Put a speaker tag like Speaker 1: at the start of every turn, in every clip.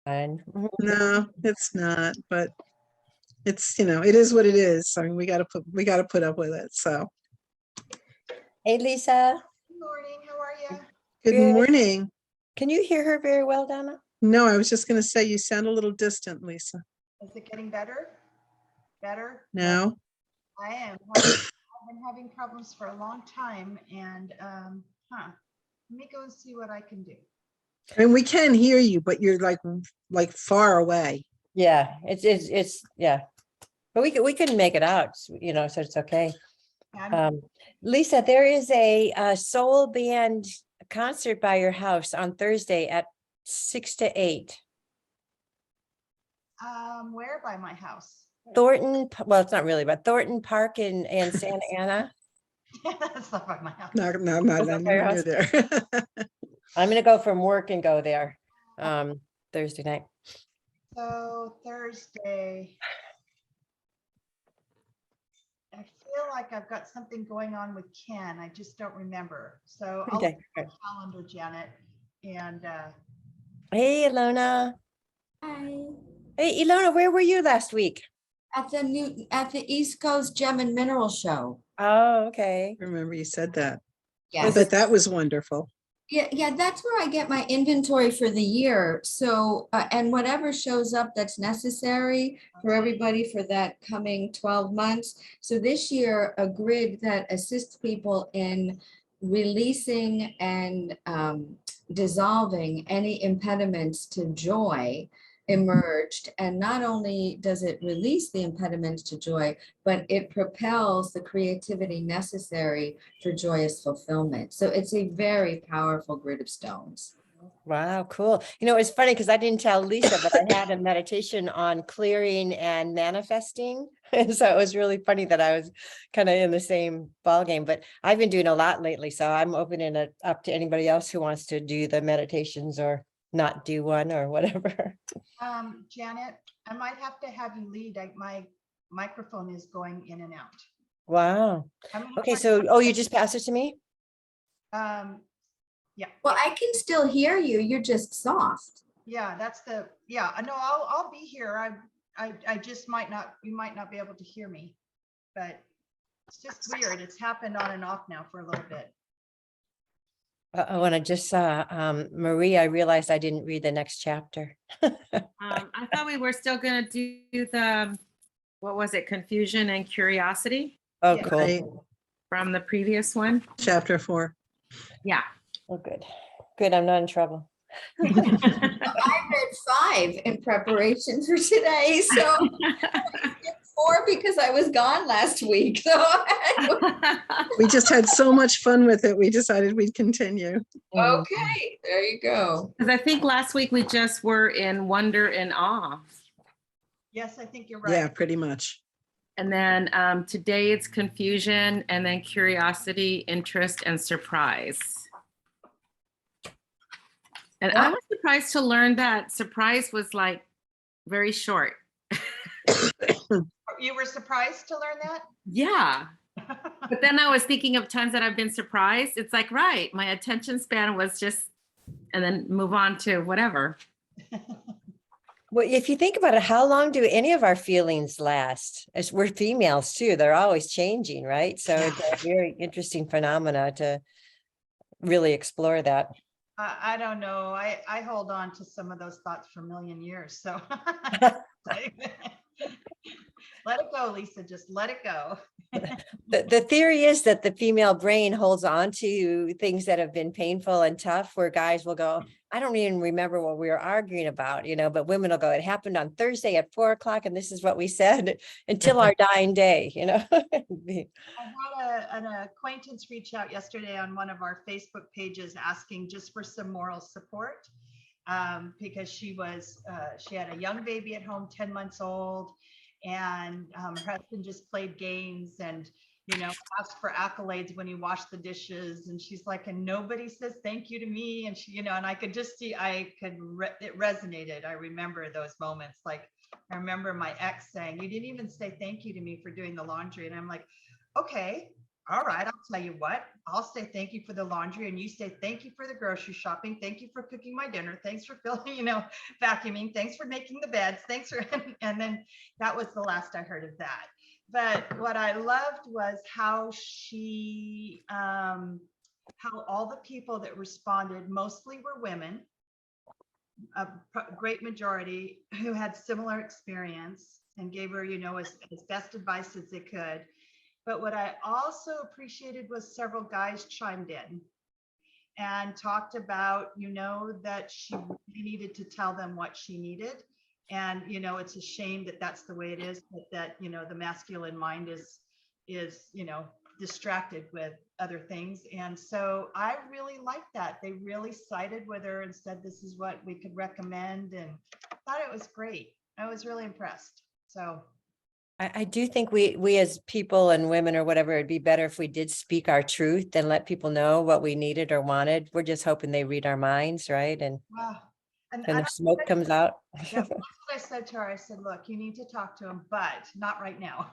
Speaker 1: No, it's not, but it's, it is what it is. I mean, we gotta put up with it. So,
Speaker 2: Hey, Lisa.
Speaker 3: Good morning, how are you?
Speaker 1: good
Speaker 2: Good.
Speaker 1: morning.
Speaker 2: Can you hear her very well, Donna?
Speaker 1: No, I was just gonna say you sound a little distant, Lisa.
Speaker 3: Is it getting better? Better?
Speaker 1: No?
Speaker 3: I am. I've been having problems for a long time and, let me go and see what I can do.
Speaker 1: I mean, we can hear you, but you're like far away.
Speaker 2: Yeah, it's yeah. But we couldn't make it out, so it's okay. Lisa, there is a soul band concert by your house on Thursday at 6 to 8.
Speaker 3: Where by my house?
Speaker 2: Thornton, well, it's not really, but Thornton Park in Santa Ana.
Speaker 3: That's not by my house.
Speaker 1: No, not
Speaker 2: that your
Speaker 1: near
Speaker 2: house?
Speaker 1: there.
Speaker 2: I'm gonna go from work and go there Thursday night.
Speaker 3: So Thursday. I feel like I've got something going on with Ken. I just don't remember. So I'll
Speaker 2: Okay.
Speaker 3: look at the calendar, Janet. And
Speaker 2: Hey, Ilona.
Speaker 4: Hi.
Speaker 2: Hey, Ilona, where were you last week?
Speaker 4: At the East Coast Gem and Mineral Show.
Speaker 2: Oh, okay.
Speaker 1: Remember you said that.
Speaker 4: Yes.
Speaker 1: But that was wonderful.
Speaker 4: Yeah, that's where I get my inventory for the year. So, and whatever shows up that's necessary for everybody for that coming 12 months. So this year, a grid that assists people in releasing and dissolving any impediments to joy emerged. And not only does it release the impediments to joy, but it propels the creativity necessary for joyous fulfillment. So it's a very powerful grid of stones.
Speaker 2: Wow, cool. It's funny because I didn't tell Lisa, but I had a meditation on clearing and manifesting. So it was really funny that I was kind of in the same ballgame, but I've been doing a lot lately. So I'm opening it up to anybody else who wants to do the meditations or not do one or whatever.
Speaker 3: Janet, I might have to have you lead. My microphone is going in and out.
Speaker 2: Wow. Okay, so, you just passed it to me?
Speaker 3: Yeah.
Speaker 4: Well, I can still hear you. You're just soft.
Speaker 3: Yeah, no, I'll be here. I just you might not be able to hear me, but it's just weird. It's happened on and off now for a little bit.
Speaker 2: Oh, and I just saw Marie, I realized I didn't read the next chapter.
Speaker 5: I thought we were still going to do the, what was it, confusion and curiosity
Speaker 2: Oh,
Speaker 3: Yeah.
Speaker 2: cool.
Speaker 1: Right.
Speaker 5: from the previous one.
Speaker 1: Chapter 4.
Speaker 5: Yeah.
Speaker 2: Oh, good. Good, I'm not in trouble.
Speaker 4: I read 5 in preparation for today. So I did 4 because I was gone last week. So
Speaker 1: We just had so much fun with it. We decided we'd continue.
Speaker 4: okay, there you go.
Speaker 5: Because I think last week we just were in wonder and awe.
Speaker 3: Yes, I think you're right.
Speaker 1: Yeah, pretty much.
Speaker 5: And then today it's confusion and then curiosity, interest, and surprise. And I was surprised to learn that surprise was like very short.
Speaker 3: You were surprised to learn that?
Speaker 5: Yeah. But then I was thinking of times that I've been surprised. It's like, right, my attention span was just, and then move on to whatever.
Speaker 2: Well, if you think about it, how long do any of our feelings last? As we're females too, they're always changing, right? So it's a very interesting phenomena to really explore that.
Speaker 3: I don't know. I hold on to some of those thoughts for a million years. So let it go, Lisa. Just let it go.
Speaker 2: The theory is that the female brain holds on to things that have been painful and tough, where guys will go, I don't even remember what we were arguing about, but women will go, it happened on Thursday at 4:00 and this is what we said until our dying day,
Speaker 3: I had an acquaintance reach out yesterday on one of our Facebook pages asking just for some moral support because she had a young baby at home, 10 months old, and her husband just played games and asked for accolades when he washed the dishes, and she's like, and nobody says thank you to me, and she, and I could just see, it resonated. I remember those moments. Like I remember my ex saying, you didn't even say thank you to me for doing the laundry, and I'm like, okay, all right, I'll tell you what, I'll say thank you for the laundry and you say thank you for the grocery shopping. Thank you for cooking my dinner. Thanks for filling, vacuuming. Thanks for making the beds. Thanks for, and then that was the last I heard of that. But what I loved was how how all the people that responded mostly were women, a great majority who had similar experience and gave her, as best advice as they could. But what I also appreciated was several guys chimed in and talked about, that she really needed to tell them what she needed. And, it's a shame that that's the way it is, but that, the masculine mind is, distracted with other things. And so I really liked that. They really sided with her and said, this is what we could recommend. And I thought it was great. I was really impressed. So
Speaker 2: I do think we as people and women or whatever, it'd be better if we did speak our truth and let people know what we needed or wanted. We're just hoping they read our minds, right? And
Speaker 3: wow. And
Speaker 2: when the
Speaker 3: that's
Speaker 2: smoke comes out.
Speaker 3: yeah, that's what I said to her. I said, look, you need to talk to him, but not right now.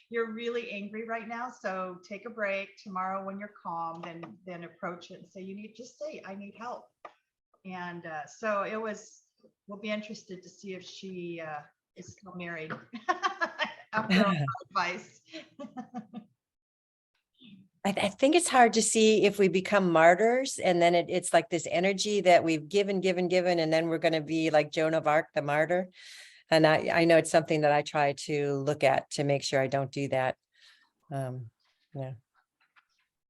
Speaker 3: You're really angry right now. So take a break. Tomorrow when you're calm, then approach it and say, just say, I need help. And so we'll be interested to see if she is still married after all my advice.
Speaker 2: I think it's hard to see if we become martyrs and then it's like this energy that we've given, and then we're going to be like Joan of Arc, the martyr. And I know it's something that I try to look at to make sure I don't do that. Yeah.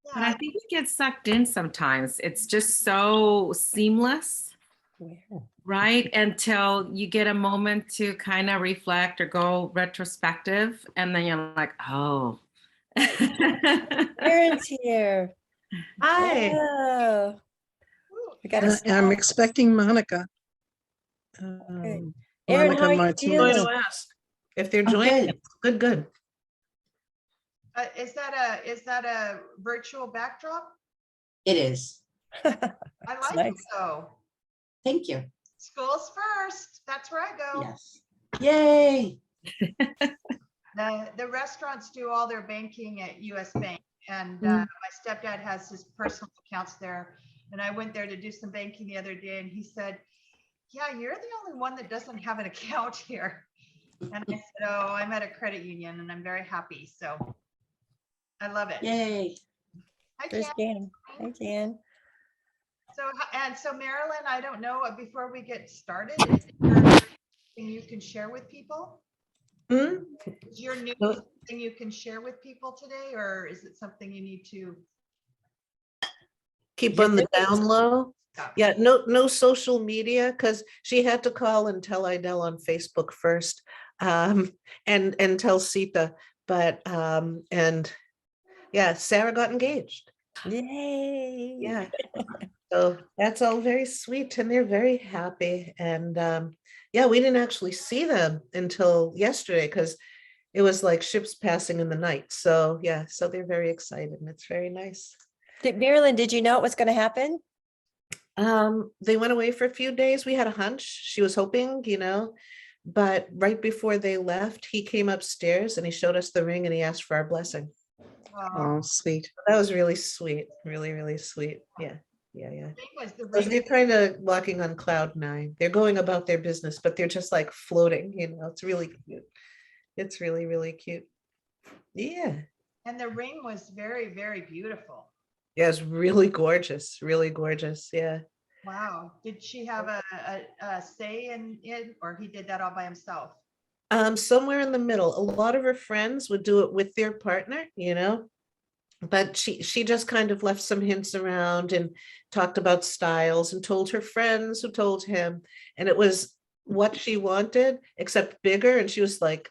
Speaker 5: But I think we get sucked in sometimes. It's just so seamless,
Speaker 2: Yeah.
Speaker 5: right? Until you get a moment to kind of reflect or go retrospective. And then you're like, oh.
Speaker 2: Erin's here.
Speaker 6: Hi.
Speaker 2: Oh, we got a
Speaker 1: I'm expecting Monica.
Speaker 2: Erin,
Speaker 1: Monica
Speaker 2: how are you
Speaker 1: Martinez.
Speaker 6: Going
Speaker 2: feeling?
Speaker 6: to ask if they're joining. Good.
Speaker 3: Is that a virtual backdrop?
Speaker 7: It is.
Speaker 3: I like it
Speaker 2: nice.
Speaker 3: though.
Speaker 7: Thank you.
Speaker 3: School's first. That's where I go.
Speaker 7: Yes. Yay.
Speaker 3: The restaurants do all their banking at US Bank, and my stepdad has his personal accounts there. And I went there to do some banking the other day, and he said, "Yeah, you're the only one that doesn't have an account here." And I said, "Oh, I'm at a credit union, and I'm very happy." So I love it.
Speaker 7: Yay.
Speaker 3: Hi,
Speaker 2: There's
Speaker 3: Jan.
Speaker 2: Jan. Hi, Jan.
Speaker 3: So Marilyn, I don't know, before we get started, is there anything you can share with people?
Speaker 6: Hmm?
Speaker 3: Is your news
Speaker 6: No.
Speaker 3: something you can share with people today, or is it something you need to?
Speaker 6: Keep on the down low.
Speaker 3: stop?
Speaker 6: Yeah, no social media, because she had to call and tell Idell on Facebook first, and tell Sita. But and yeah, Sarah got engaged.
Speaker 2: Yay.
Speaker 6: Yeah. So that's all very sweet, and they're very happy. And yeah, we didn't actually see them until yesterday because it was like ships passing in the night. So yeah, so they're very excited, and it's very nice.
Speaker 2: Marilyn, did you know it was going to happen?
Speaker 6: They went away for a few days. We had a hunch. She was hoping, but right before they left, he came upstairs and he showed us the ring and he asked for our blessing.
Speaker 3: Oh,
Speaker 1: Oh, sweet.
Speaker 6: That was really sweet. Really, really sweet. Yeah.
Speaker 3: it was the
Speaker 6: So they're kind of walking on cloud nine. They're going about their business, but they're just like floating, it's really cute. It's really, really cute. Yeah.
Speaker 3: and the ring was very, very beautiful.
Speaker 6: Yeah, it's really gorgeous. Really gorgeous. Yeah.
Speaker 3: Wow. Did she have a say in it, or he did that all by himself?
Speaker 6: Somewhere in the middle. A lot of her friends would do it with their partner, but she just kind of left some hints around and talked about styles and told her friends who told him, and it was what she wanted except bigger. And she was like,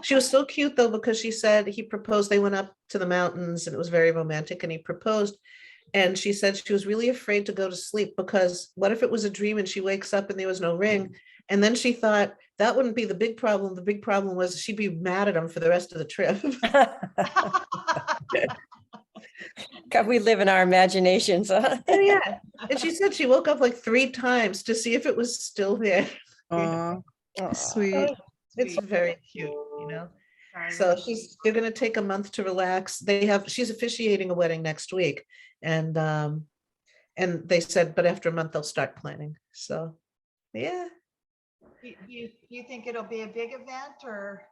Speaker 6: she was so cute though, because she said he proposed. They went up to the mountains and it was very romantic, and he proposed. And she said she was really afraid to go to sleep because what if it was a dream and she wakes up and there was no ring? And then she thought that wouldn't be the big problem. The big problem was she'd be mad at him for the rest of the trip.
Speaker 2: God, we live in our imaginations. Huh?
Speaker 6: And yeah. And she said she woke up like 3 times to see if it was still there.
Speaker 1: Oh,
Speaker 2: Aw.
Speaker 1: sweet.
Speaker 6: It's very cute,
Speaker 3: Sorry,
Speaker 6: So
Speaker 3: Lindsay.
Speaker 6: they're gonna take a month to relax. She's officiating a wedding next week. And they said, but after a month, they'll start planning. So, yeah.
Speaker 3: You think it'll be a big event or?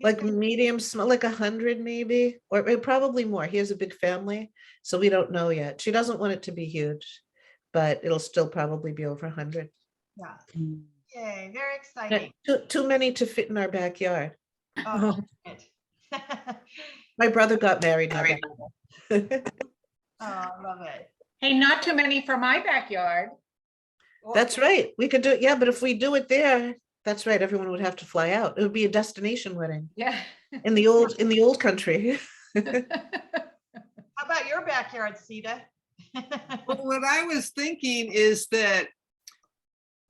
Speaker 6: Like medium, small, like 100 maybe, or probably more. He has a big family, so we don't know yet. She doesn't want it to be huge, but it'll still probably be over 100.
Speaker 3: Yeah,
Speaker 7: Mm.
Speaker 3: yay, very exciting.
Speaker 6: Too many to fit in our backyard.
Speaker 3: Oh, good.
Speaker 6: My brother got married. in our backyard.
Speaker 3: Oh, I love it.
Speaker 8: Hey, not too many for my backyard.
Speaker 6: That's right. We could do it. Yeah, but if we do it there, that's right. Everyone would have to fly out. It would be a destination wedding
Speaker 8: Yeah.
Speaker 6: in the old country.
Speaker 3: How about your backyard, Sita?
Speaker 9: Well, what I was thinking is that,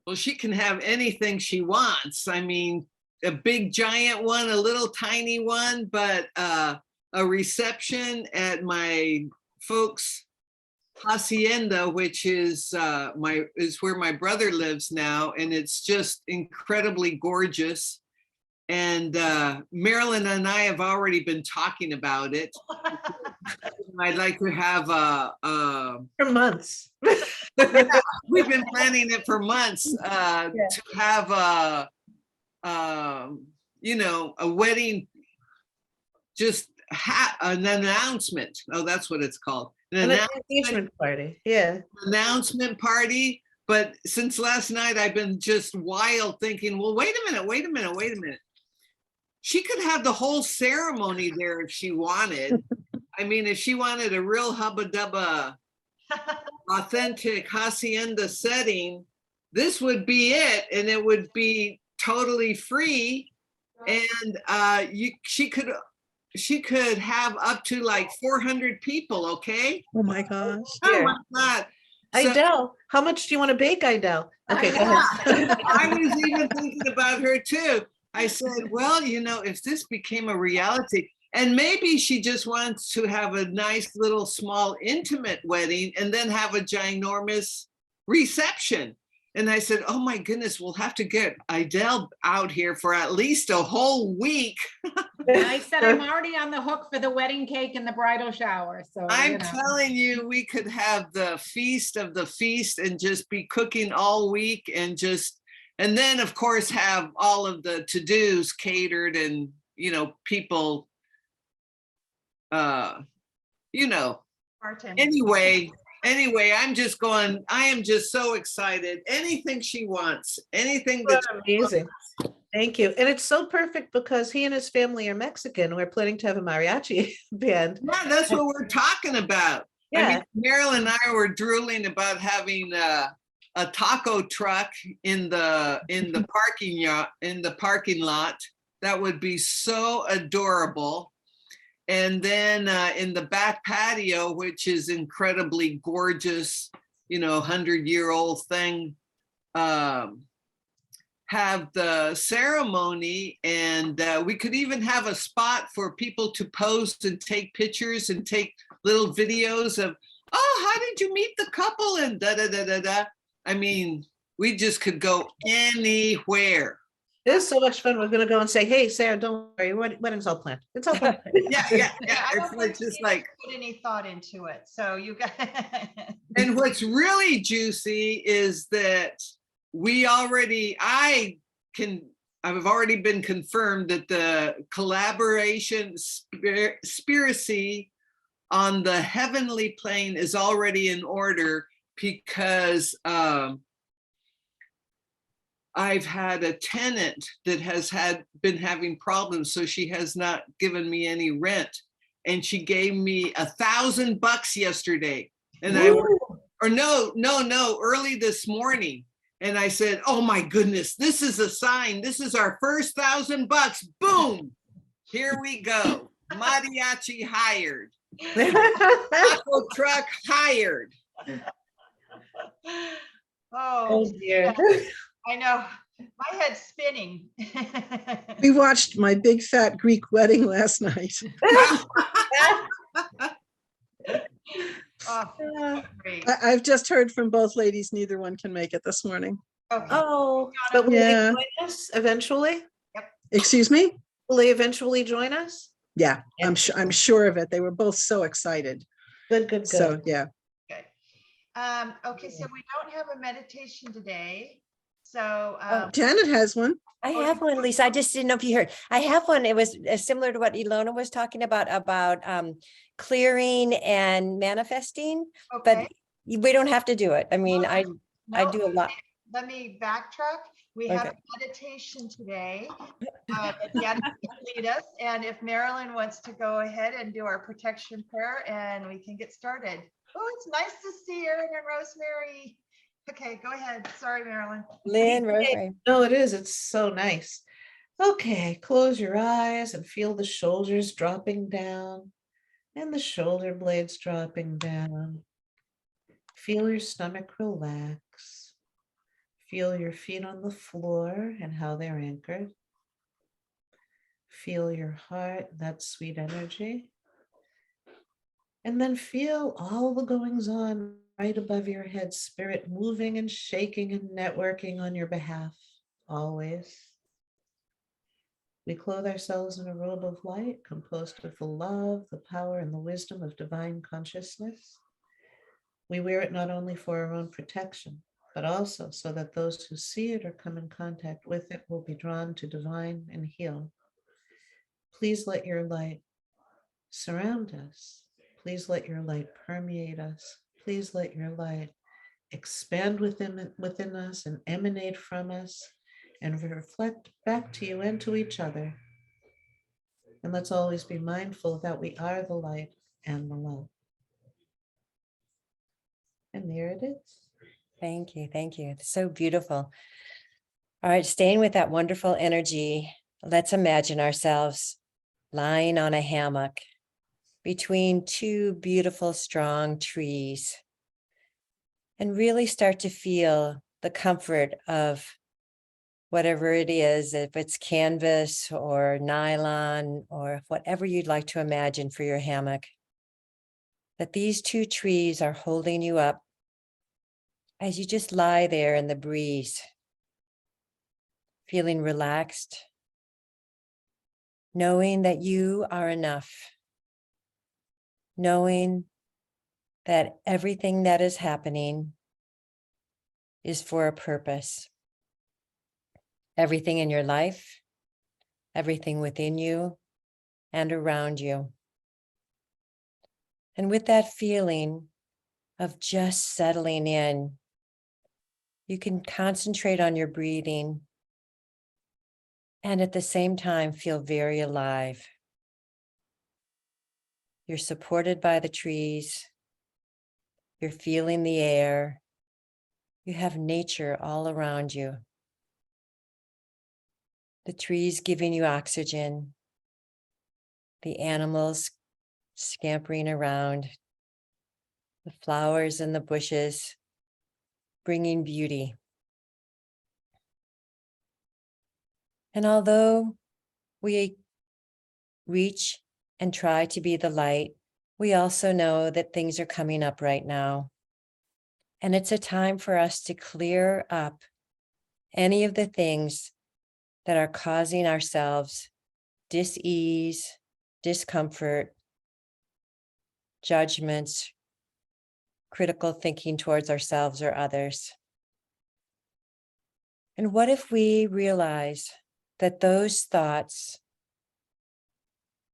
Speaker 9: well, she can have anything she wants. I mean, a big giant one, a little tiny one, but a reception at my folks' hacienda, which is where my brother lives now, and it's just incredibly gorgeous. And Marilyn and I have already been talking about it. I'd like to have
Speaker 6: For months.
Speaker 9: we've been planning it for months to have a wedding, just an announcement. Oh, that's what it's called. An
Speaker 6: An engagement party. Yeah.
Speaker 9: announcement party. But since last night, I've been just wild thinking, well, wait a minute. She could have the whole ceremony there if she wanted. I mean, if she wanted a real hubba dubba, authentic hacienda setting, this would be it. And it would be totally free. And she could have up to like 400 people, okay?
Speaker 1: Oh my gosh.
Speaker 9: Oh
Speaker 6: Yeah.
Speaker 9: my God. So-
Speaker 6: Idel, how much do you want to bake, Idel? Okay, go ahead.
Speaker 9: I was even thinking about her too. I said, well, if this became a reality, and maybe she just wants to have a nice little small intimate wedding and then have a ginormous reception. And I said, oh my goodness, we'll have to get Idel out here for at least a whole week.
Speaker 8: I said I'm already on the hook for the wedding cake and the bridal shower, so.
Speaker 9: I'm telling you, we could have the feast of the feast and just be cooking all week and then of course have all of the to-dos catered and, people,
Speaker 3: Bartending.
Speaker 9: Anyway, I am just so excited. Anything she wants, anything that's
Speaker 6: Amazing. Thank you. And it's so perfect because he and his family are Mexican. We're planning to have a mariachi band.
Speaker 9: yeah, that's what we're talking about. I
Speaker 6: Yeah.
Speaker 9: mean, Marilyn and I were drooling about having a taco truck in the parking lot. That would be so adorable. And then in the back patio, which is incredibly gorgeous, 100-year-old thing, have the ceremony, and we could even have a spot for people to post and take pictures and take little videos of, oh, how did you meet the couple, and da da da da da. I mean, we just could go anywhere.
Speaker 6: It is so much fun. We're going to go and say, hey, Sarah, don't worry. Wedding's all planned. It's all planned.
Speaker 9: Yeah.
Speaker 3: I
Speaker 9: It's
Speaker 3: don't
Speaker 9: like
Speaker 3: think
Speaker 9: just
Speaker 3: you
Speaker 9: like,
Speaker 3: Put any thought into it, so you got.
Speaker 9: and what's really juicy is that I've already been confirmed that the collaboration spiracy on the heavenly plane is already in order, because I've had a tenant that has been having problems, so she has not given me any rent, and she gave me $1,000 yesterday, and early this morning, and I said, oh my goodness, this is a sign. This is our first $1,000. Boom, here we go. Mariachi hired. Taco truck hired.
Speaker 3: Oh,
Speaker 6: dear.
Speaker 3: I know, my head's spinning.
Speaker 1: We watched My Big Fat Greek Wedding last night.
Speaker 3: Oh, great.
Speaker 1: I've just heard from both ladies, neither one can make it this morning.
Speaker 3: Okay.
Speaker 6: Oh, but will
Speaker 1: Yeah.
Speaker 6: they join us eventually?
Speaker 1: Excuse me?
Speaker 6: Will they eventually join us?
Speaker 1: Yeah, I'm sure of it. They were both so excited.
Speaker 6: Good, good,
Speaker 1: So,
Speaker 6: good.
Speaker 1: yeah.
Speaker 3: Good. Okay, so we don't have a meditation today. So,
Speaker 1: Janet has one.
Speaker 2: I have one, Lisa. I just didn't know if you heard. I have one. It was similar to what Ilona was talking about clearing and manifesting,
Speaker 3: okay.
Speaker 2: but we don't have to do it. I mean,
Speaker 3: No,
Speaker 2: I
Speaker 3: no,
Speaker 2: do a lot.
Speaker 3: Let me backtrack. We have
Speaker 2: Okay.
Speaker 3: a meditation today. Janet can lead us, and if Marilyn wants to go ahead and do our protection prayer, and we can get started. Oh, it's nice to see Erin and Rosemary. Okay, go ahead. Sorry, Marilyn.
Speaker 2: Lynn, Rosemary.
Speaker 6: No, it is. It's so nice. Okay, close your eyes and feel the shoulders dropping down and the shoulder blades dropping down. Feel your stomach relax. Feel your feet on the floor and how they're anchored. Feel your heart, that sweet energy. And then feel all the goings on right above your head, spirit moving and shaking and networking on your behalf, always. We clothe ourselves in a robe of light composed of the love, the power, and the wisdom of divine consciousness. We wear it not only for our own protection, but also so that those who see it or come in contact with it will be drawn to divine and heal. Please let your light surround us. Please let your light permeate us. Please let your light expand within us and emanate from us and reflect back to you and to each other. And let's always be mindful that we are the light and the love. And there it is.
Speaker 2: Thank you. Thank you. It's so beautiful. All right, staying with that wonderful energy, let's imagine ourselves lying on a hammock between two beautiful, strong trees and really start to feel the comfort of whatever it is, if it's canvas or nylon or whatever you'd like to imagine for your hammock, that these two trees are holding you up as you just lie there in the breeze, feeling relaxed, knowing that you are enough, knowing that everything that is happening is for a purpose. Everything in your life, everything within you and around you. And with that feeling of just settling in, you can concentrate on your breathing and at the same time feel very alive. You're supported by the trees. You're feeling the air. You have nature all around you. The trees giving you oxygen. The animals scampering around. The flowers and the bushes bringing beauty. And although we reach and try to be the light, we also know that things are coming up right now. And it's a time for us to clear up any of the things that are causing ourselves dis-ease, discomfort, judgments, critical thinking towards ourselves or others. And what if we realize that those thoughts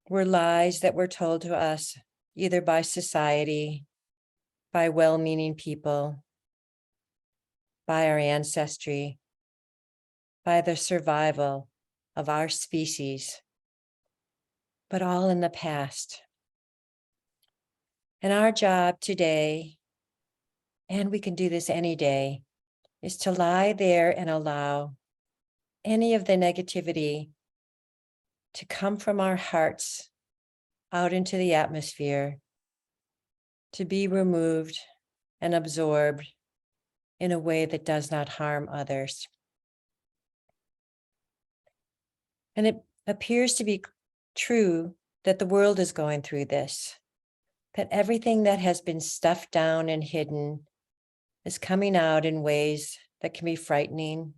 Speaker 2: were lies that were told to us either by society, by well-meaning people, by our ancestry, by the survival of our species, but all in the past. And our job today, and we can do this any day, is to lie there and allow any of the negativity to come from our hearts out into the atmosphere, to be removed and absorbed in a way that does not harm others. And it appears to be true that the world is going through this, that everything that has been stuffed down and hidden is coming out in ways that can be frightening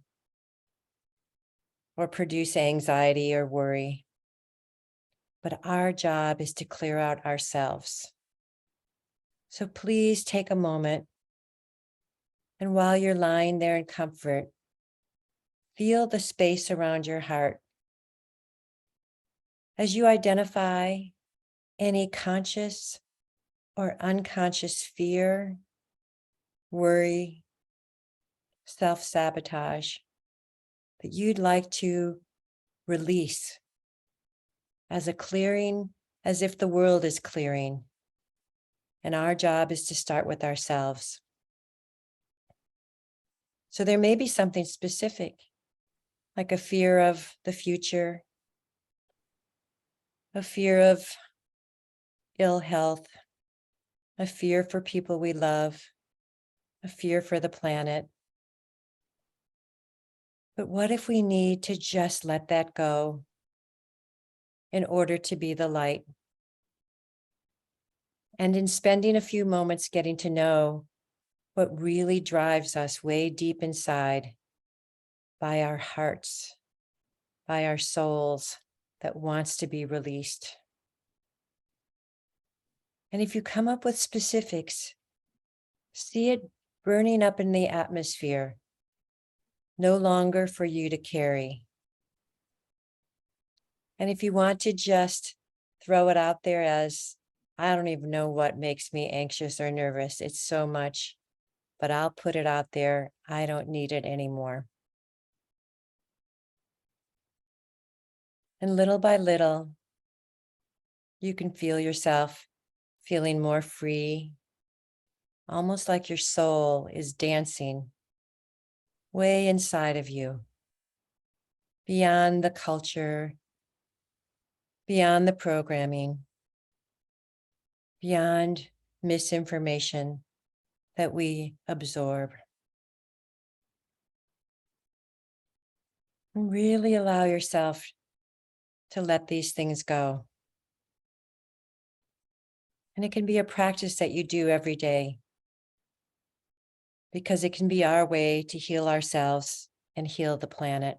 Speaker 2: or produce anxiety or worry. But our job is to clear out ourselves. So please take a moment, and while you're lying there in comfort, feel the space around your heart as you identify any conscious or unconscious fear, worry, self-sabotage that you'd like to release as a clearing, as if the world is clearing. And our job is to start with ourselves. So there may be something specific, like a fear of the future, a fear of ill health, a fear for people we love, a fear for the planet. But what if we need to just let that go in order to be the light? And in spending a few moments getting to know what really drives us way deep inside, by our hearts, by our souls that wants to be released. And if you come up with specifics, see it burning up in the atmosphere, no longer for you to carry. And if you want to just throw it out there as, I don't even know what makes me anxious or nervous, it's so much, but I'll put it out there, I don't need it anymore. And little by little, you can feel yourself feeling more free, almost like your soul is dancing way inside of you, beyond the culture, beyond the programming, beyond misinformation that we absorb. And really allow yourself to let these things go. And it can be a practice that you do every day, because it can be our way to heal ourselves and heal the planet.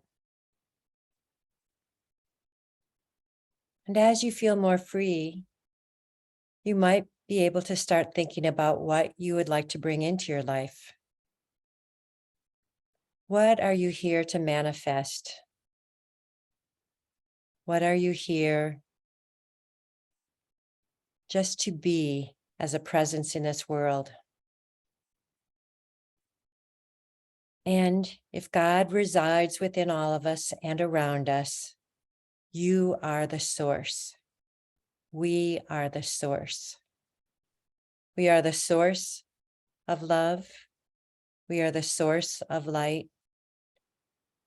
Speaker 2: And as you feel more free, you might be able to start thinking about what you would like to bring into your life. What are you here to manifest? What are you here just to be as a presence in this world? And if God resides within all of us and around us, you are the source. We are the source. We are the source of love. We are the source of light.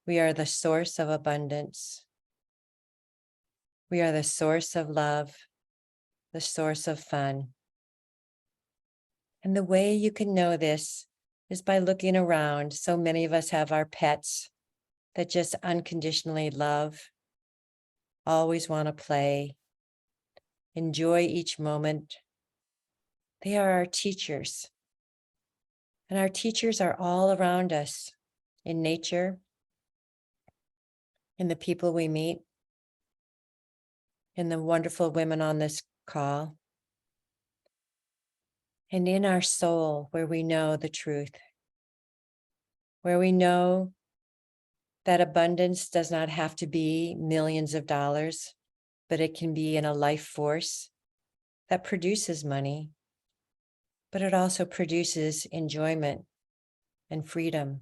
Speaker 2: We are the source of abundance. We are the source of love, the source of fun. And the way you can know this is by looking around. So many of us have our pets that just unconditionally love, always want to play, enjoy each moment. They are our teachers. And our teachers are all around us in nature, in the people we meet, in the wonderful women on this call, and in our soul where we know the truth, where we know that abundance does not have to be millions of dollars, but it can be in a life force that produces money, but it also produces enjoyment and freedom,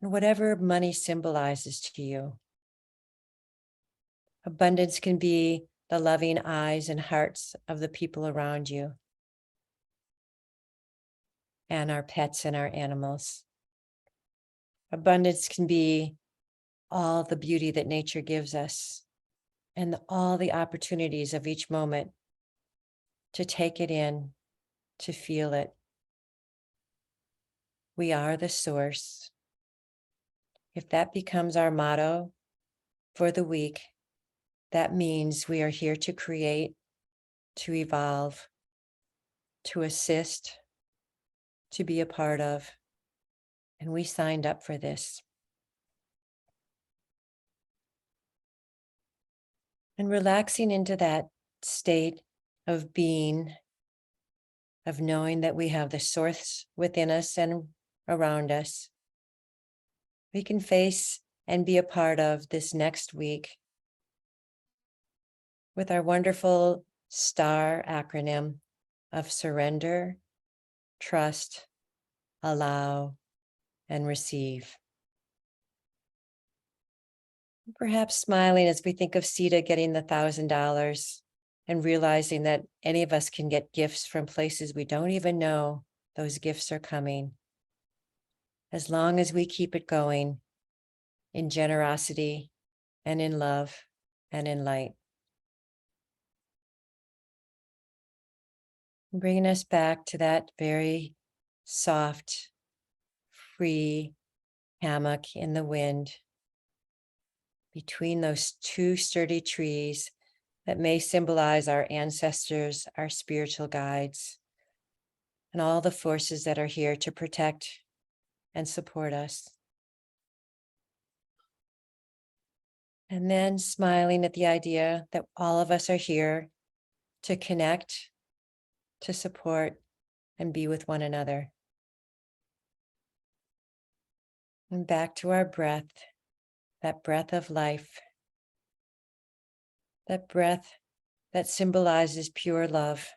Speaker 2: and whatever money symbolizes to you. Abundance can be the loving eyes and hearts of the people around you, and our pets and our animals. Abundance can be all the beauty that nature gives us and all the opportunities of each moment to take it in, to feel it. We are the source. If that becomes our motto for the week, that means we are here to create, to evolve, to assist, to be a part of, and we signed up for this. And relaxing into that state of being, of knowing that we have the source within us and around us. We can face and be a part of this next week with our wonderful STAR acronym of surrender, trust, allow, and receive. Perhaps smiling as we think of Sita getting the $1,000 and realizing that any of us can get gifts from places we don't even know those gifts are coming. As long as we keep it going in generosity and in love and in light. Bringing us back to that very soft, free hammock in the wind between those two sturdy trees that may symbolize our ancestors, our spiritual guides, and all the forces that are here to protect and support us. And then smiling at the idea that all of us are here to connect, to support, and be with one another. And back to our breath, that breath of life, that breath that symbolizes pure love.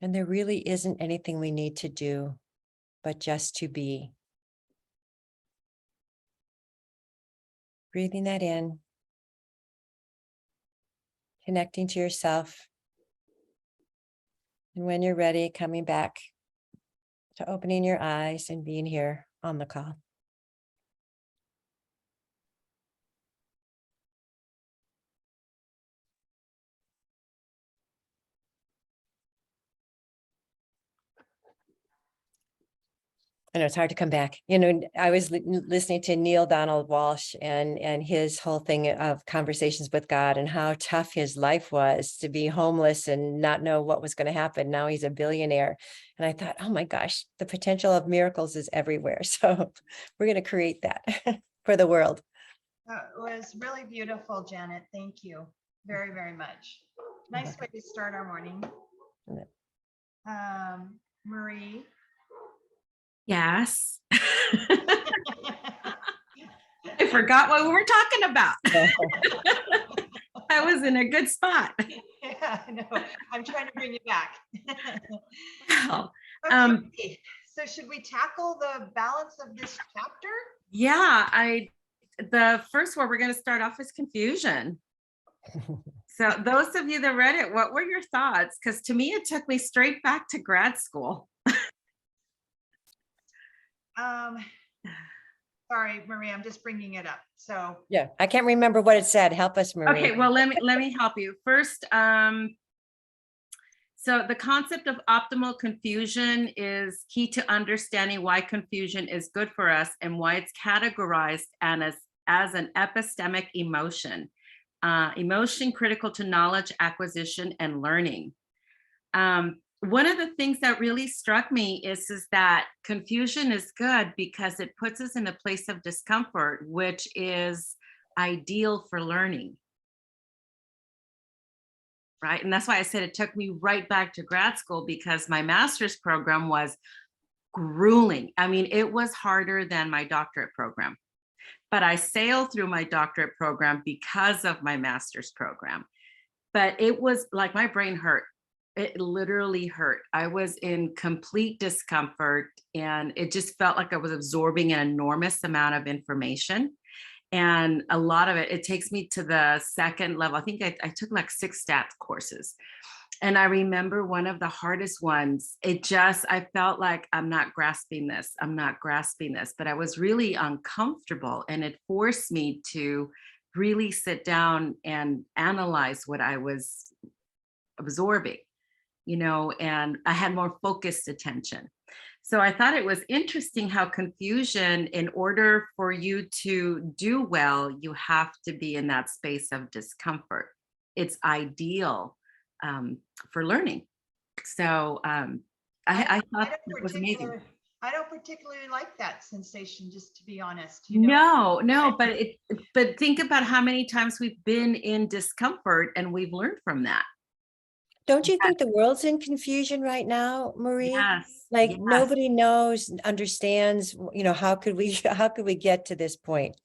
Speaker 2: And there really isn't anything we need to do, but just to be. Breathing that in, connecting to yourself. And when you're ready, coming back to opening your eyes and being here on the call. I know it's hard to come back. You know, I was listening to Neil Donald Walsh and his whole thing of conversations with God and how tough his life was to be homeless and not know what was going to happen. Now he's a billionaire. And I thought, oh my gosh, the potential of miracles is everywhere. So we're going to create that for the world.
Speaker 3: It was really beautiful, Janet. Thank you very, very much. Nice way to start our morning. Marie.
Speaker 5: Yes. I forgot what we were talking about. I was in a good spot.
Speaker 3: Yeah, I know. I'm trying to bring you back.
Speaker 5: Wow.
Speaker 3: Okay. So should we tackle the balance of this chapter?
Speaker 5: Yeah, the first one we're going to start off is confusion. So those of you that read it, what were your thoughts? Because to me, it took me straight back to grad school.
Speaker 3: Sorry, Marie, I'm just bringing it up. So
Speaker 2: Yeah, I can't remember what it said. Help us, Marie.
Speaker 5: Okay, well, let me help you. First, so the concept of optimal confusion is key to understanding why confusion is good for us and why it's categorized as an epistemic emotion. Emotion critical to knowledge acquisition and learning. One of the things that really struck me is that confusion is good because it puts us in a place of discomfort, which is ideal for learning. Right. And that's why I said it took me right back to grad school, because my master's program was grueling. I mean, it was harder than my doctorate program, but I sailed through my doctorate program because of my master's program. But it was like my brain hurt. It literally hurt. I was in complete discomfort, and it just felt like I was absorbing an enormous amount of information. And a lot of it takes me to the second level. I think I took like 6 stats courses. And I remember one of the hardest ones, I felt like I'm not grasping this. But I was really uncomfortable, and it forced me to really sit down and analyze what I was absorbing, and I had more focused attention. So I thought it was interesting how confusion, in order for you to do well, you have to be in that space of discomfort. It's ideal for learning. So I thought it was amazing.
Speaker 3: I don't particularly like that sensation, just to be honest. You know?
Speaker 5: No, but think about how many times we've been in discomfort and we've learned from that.
Speaker 2: Don't you think the world's in confusion right now, Marie?
Speaker 5: Yes.
Speaker 2: Like
Speaker 5: yes.
Speaker 2: nobody knows, understands, how could we, how could we get to this point?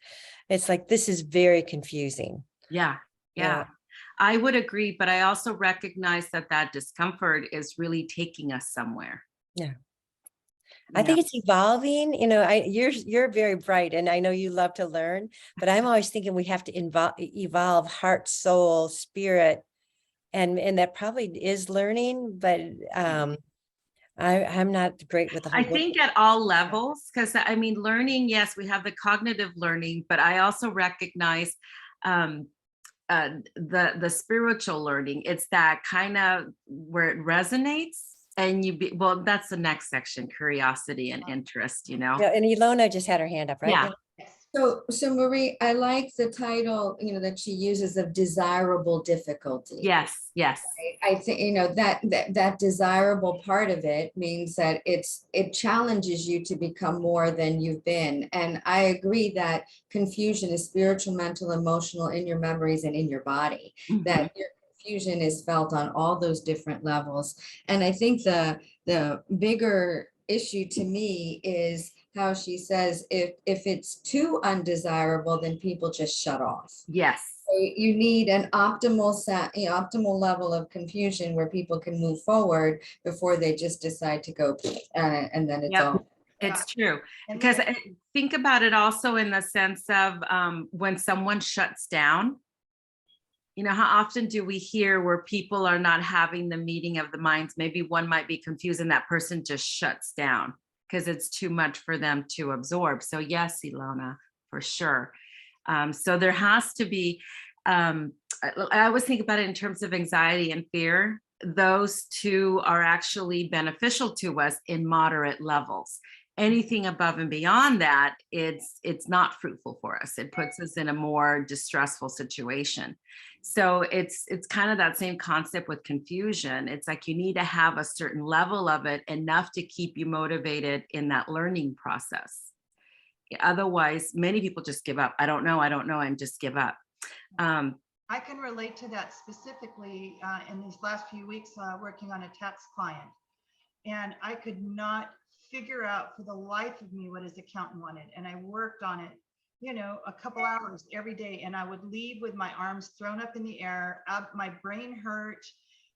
Speaker 2: It's like, this is very confusing.
Speaker 5: Yeah.
Speaker 2: Yeah.
Speaker 5: I would agree, but I also recognize that that discomfort is really taking us somewhere.
Speaker 2: Yeah. I think it's evolving, you're very bright and I know you love to learn, but I'm always thinking we have to evolve heart, soul, spirit. And that probably is learning, but I'm not great with the whole
Speaker 5: I
Speaker 2: book.
Speaker 5: think at all levels, because I mean, learning, yes, we have the cognitive learning, but I also recognize the spiritual learning. It's that kind of where it resonates. And well, that's the next section, curiosity and interest,
Speaker 2: Yeah, and Ilona just had her hand up, right?
Speaker 5: Yeah.
Speaker 4: So Marie, I like the title, that she uses of desirable difficulty.
Speaker 5: Yes.
Speaker 4: I think, that desirable part of it means that it challenges you to become more than you've been. And I agree that confusion is spiritual, mental, emotional, in your memories and in your body, that your confusion is felt on all those different levels. And I think the bigger issue to me is how she says, if it's too undesirable, then people just shut off.
Speaker 5: Yes.
Speaker 4: So you need an optimal level of confusion where people can move forward before they just decide to go and then it's all.
Speaker 5: It's true. Because think about it also in the sense of when someone shuts down, how often do we hear where people are not having the meeting of the minds? Maybe one might be confused and that person just shuts down because it's too much for them to absorb. So yes, Ilona, for sure. So there has to be, I always think about it in terms of anxiety and fear. Those two are actually beneficial to us in moderate levels. Anything above and beyond that, it's not fruitful for us. It puts us in a more distressful situation. So it's kind of that same concept with confusion. It's like you need to have a certain level of it, enough to keep you motivated in that learning process. Otherwise, many people just give up. I don't know, and just give up.
Speaker 3: I can relate to that specifically in these last few weeks working on a tax client. And I could not figure out for the life of me what his accountant wanted. And I worked on it, a couple hours every day. And I would leave with my arms thrown up in the air. My brain hurt.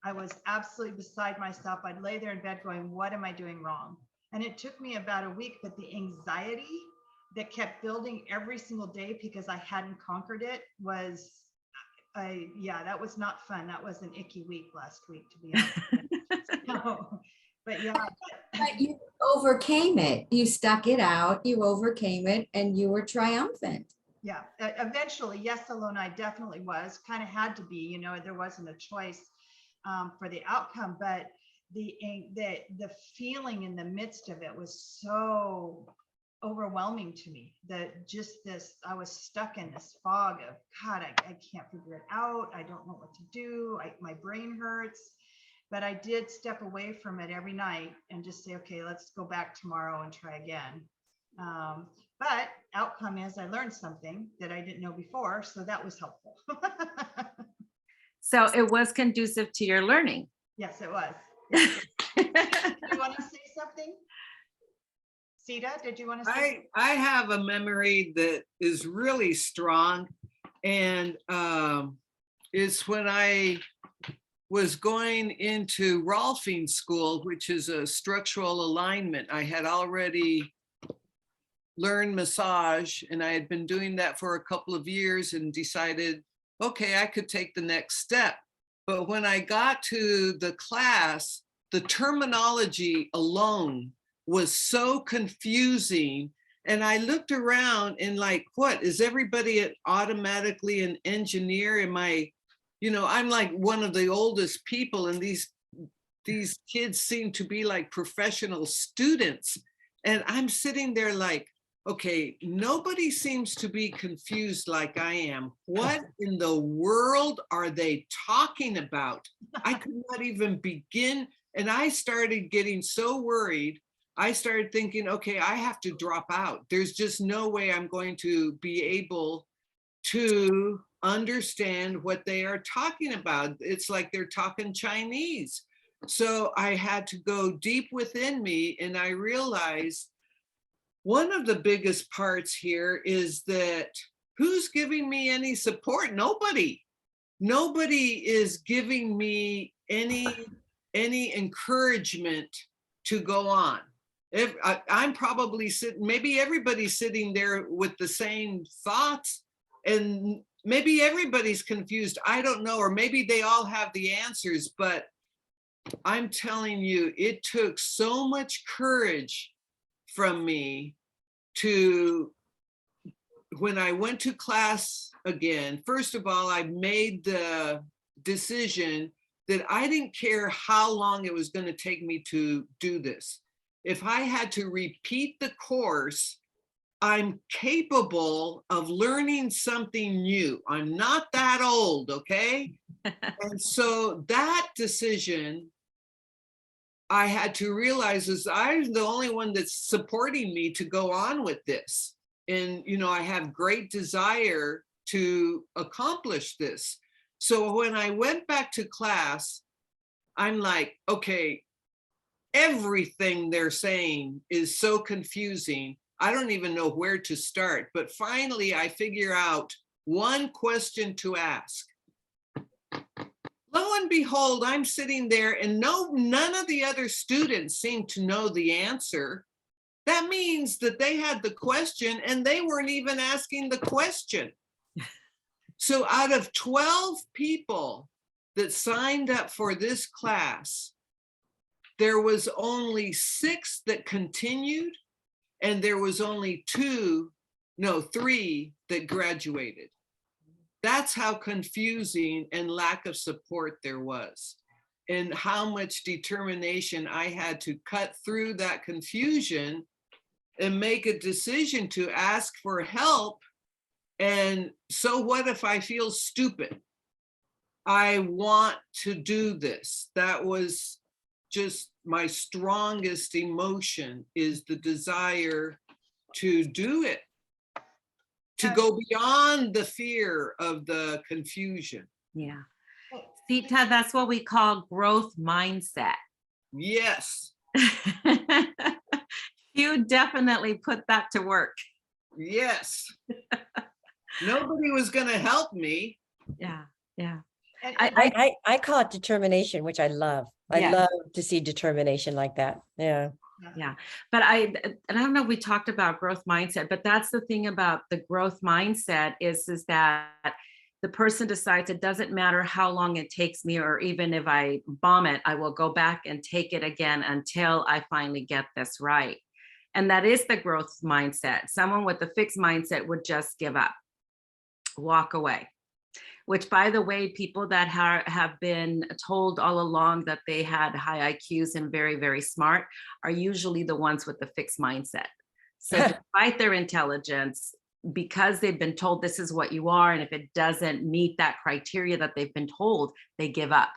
Speaker 3: I was absolutely beside myself. I'd lay there in bed going, what am I doing wrong? And it took me about a week, but the anxiety that kept building every single day because I hadn't conquered it was, that was not fun. That was an icky week last week, to be honest. But yeah.
Speaker 4: But you overcame it. You stuck it out. You overcame it, and you were triumphant.
Speaker 3: Yeah, eventually, yes, Ilona, I definitely was. Kind of had to be. There wasn't a choice for the outcome, but the feeling in the midst of it was so overwhelming to me that I was stuck in this fog of God. I can't figure it out. I don't know what to do. My brain hurts. But I did step away from it every night and just say, okay, let's go back tomorrow and try again. But outcome is I learned something that I didn't know before. So that was helpful.
Speaker 5: So it was conducive to your learning.
Speaker 3: Yes, it was. Yes. You want to say something? Sita, did you want to say?
Speaker 9: I have a memory that is really strong, and it's when I was going into Rolfing School, which is a structural alignment. I had already learned massage and I had been doing that for a couple of years and decided, okay, I could take the next step. But when I got to the class, the terminology alone was so confusing. And I looked around and like, what, is everybody automatically an engineer? I'm like one of the oldest people, and these kids seem to be like professional students. And I'm sitting there like, okay, nobody seems to be confused like I am. What in the world are they talking about? I could not even begin. And I started getting so worried I started thinking, okay, I have to drop out. There's just no way I'm going to be able to understand what they are talking about. It's like they're talking Chinese. So I had to go deep within me, and I realized one of the biggest parts here is that who's giving me any support? Nobody. Nobody is giving me any encouragement to go on. If I'm probably sitting, maybe everybody's sitting there with the same thoughts, and maybe everybody's confused. I don't know, or maybe they all have the answers, but I'm telling you, it took so much courage from me to, when I went to class again, first of all, I made the decision that I didn't care how long it was going to take me to do this. If I had to repeat the course, I'm capable of learning something new. I'm not that old, okay? And so that decision, I had to realize is I'm the only one that's supporting me to go on with this. And, you know, I have great desire to accomplish this. So when I went back to class, I'm like, okay, everything they're saying is so confusing. I don't even know where to start. But finally, I figure out one question to ask. Lo and behold, I'm sitting there and none of the other students seem to know the answer. That means that they had the question and they weren't even asking the question. So out of 12 people that signed up for this class, there was only 6 that continued, and there was only 3 that graduated. That's how confusing and lack of support there was, and how much determination I had to cut through that confusion and make a decision to ask for help. And so what if I feel stupid? I want to do this. That was just my strongest emotion, is the desire to do it, to go beyond the fear of the confusion.
Speaker 5: Yeah. See, Ted, that's what we call growth mindset.
Speaker 9: Yes.
Speaker 5: You definitely put that to work.
Speaker 9: Yes. Nobody was going to help me.
Speaker 5: Yeah. Yeah.
Speaker 3: And-
Speaker 2: I call it determination, which I love. I
Speaker 5: Yes.
Speaker 2: love to see determination like that. Yeah.
Speaker 5: Yeah. But I don't know if we talked about growth mindset, but that's the thing about the growth mindset is that the person decides it doesn't matter how long it takes me, or even if I bomb it, I will go back and take it again until I finally get this right. And that is the growth mindset. Someone with the fixed mindset would just give up, walk away. Which, by the way, people that have been told all along that they had high IQs and very, very smart are usually the ones with the fixed mindset. So despite their intelligence, because they've been told this is what you are, and if it doesn't meet that criteria that they've been told, they give up.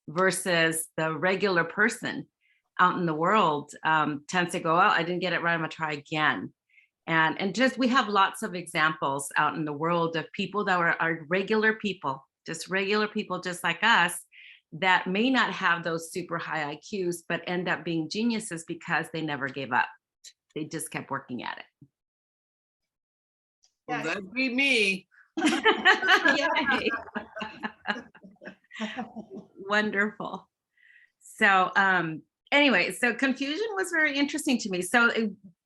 Speaker 5: Versus the regular person out in the world tends to go, oh, I didn't get it right, I'm gonna try again. And just, we have lots of examples out in the world of people that are regular people, just like us, that may not have those super high IQs, but end up being geniuses because they never gave up. They just kept working at it.
Speaker 9: Well, that'd be me.
Speaker 5: Yay. Wonderful. So anyway, so confusion was very interesting to me. So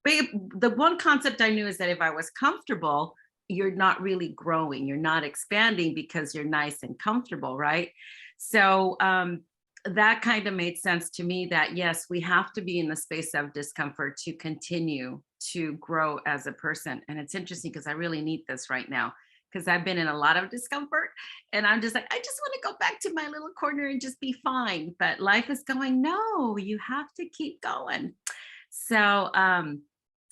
Speaker 5: the one concept I knew is that if I was comfortable, you're not really growing, you're not expanding because you're nice and comfortable, right? So that kind of made sense to me, that yes, we have to be in the space of discomfort to continue to grow as a person. And it's interesting because I really need this right now, because I've been in a lot of discomfort and I'm just like, I just want to go back to my little corner and just be fine. But life is going, no, you have to keep going. So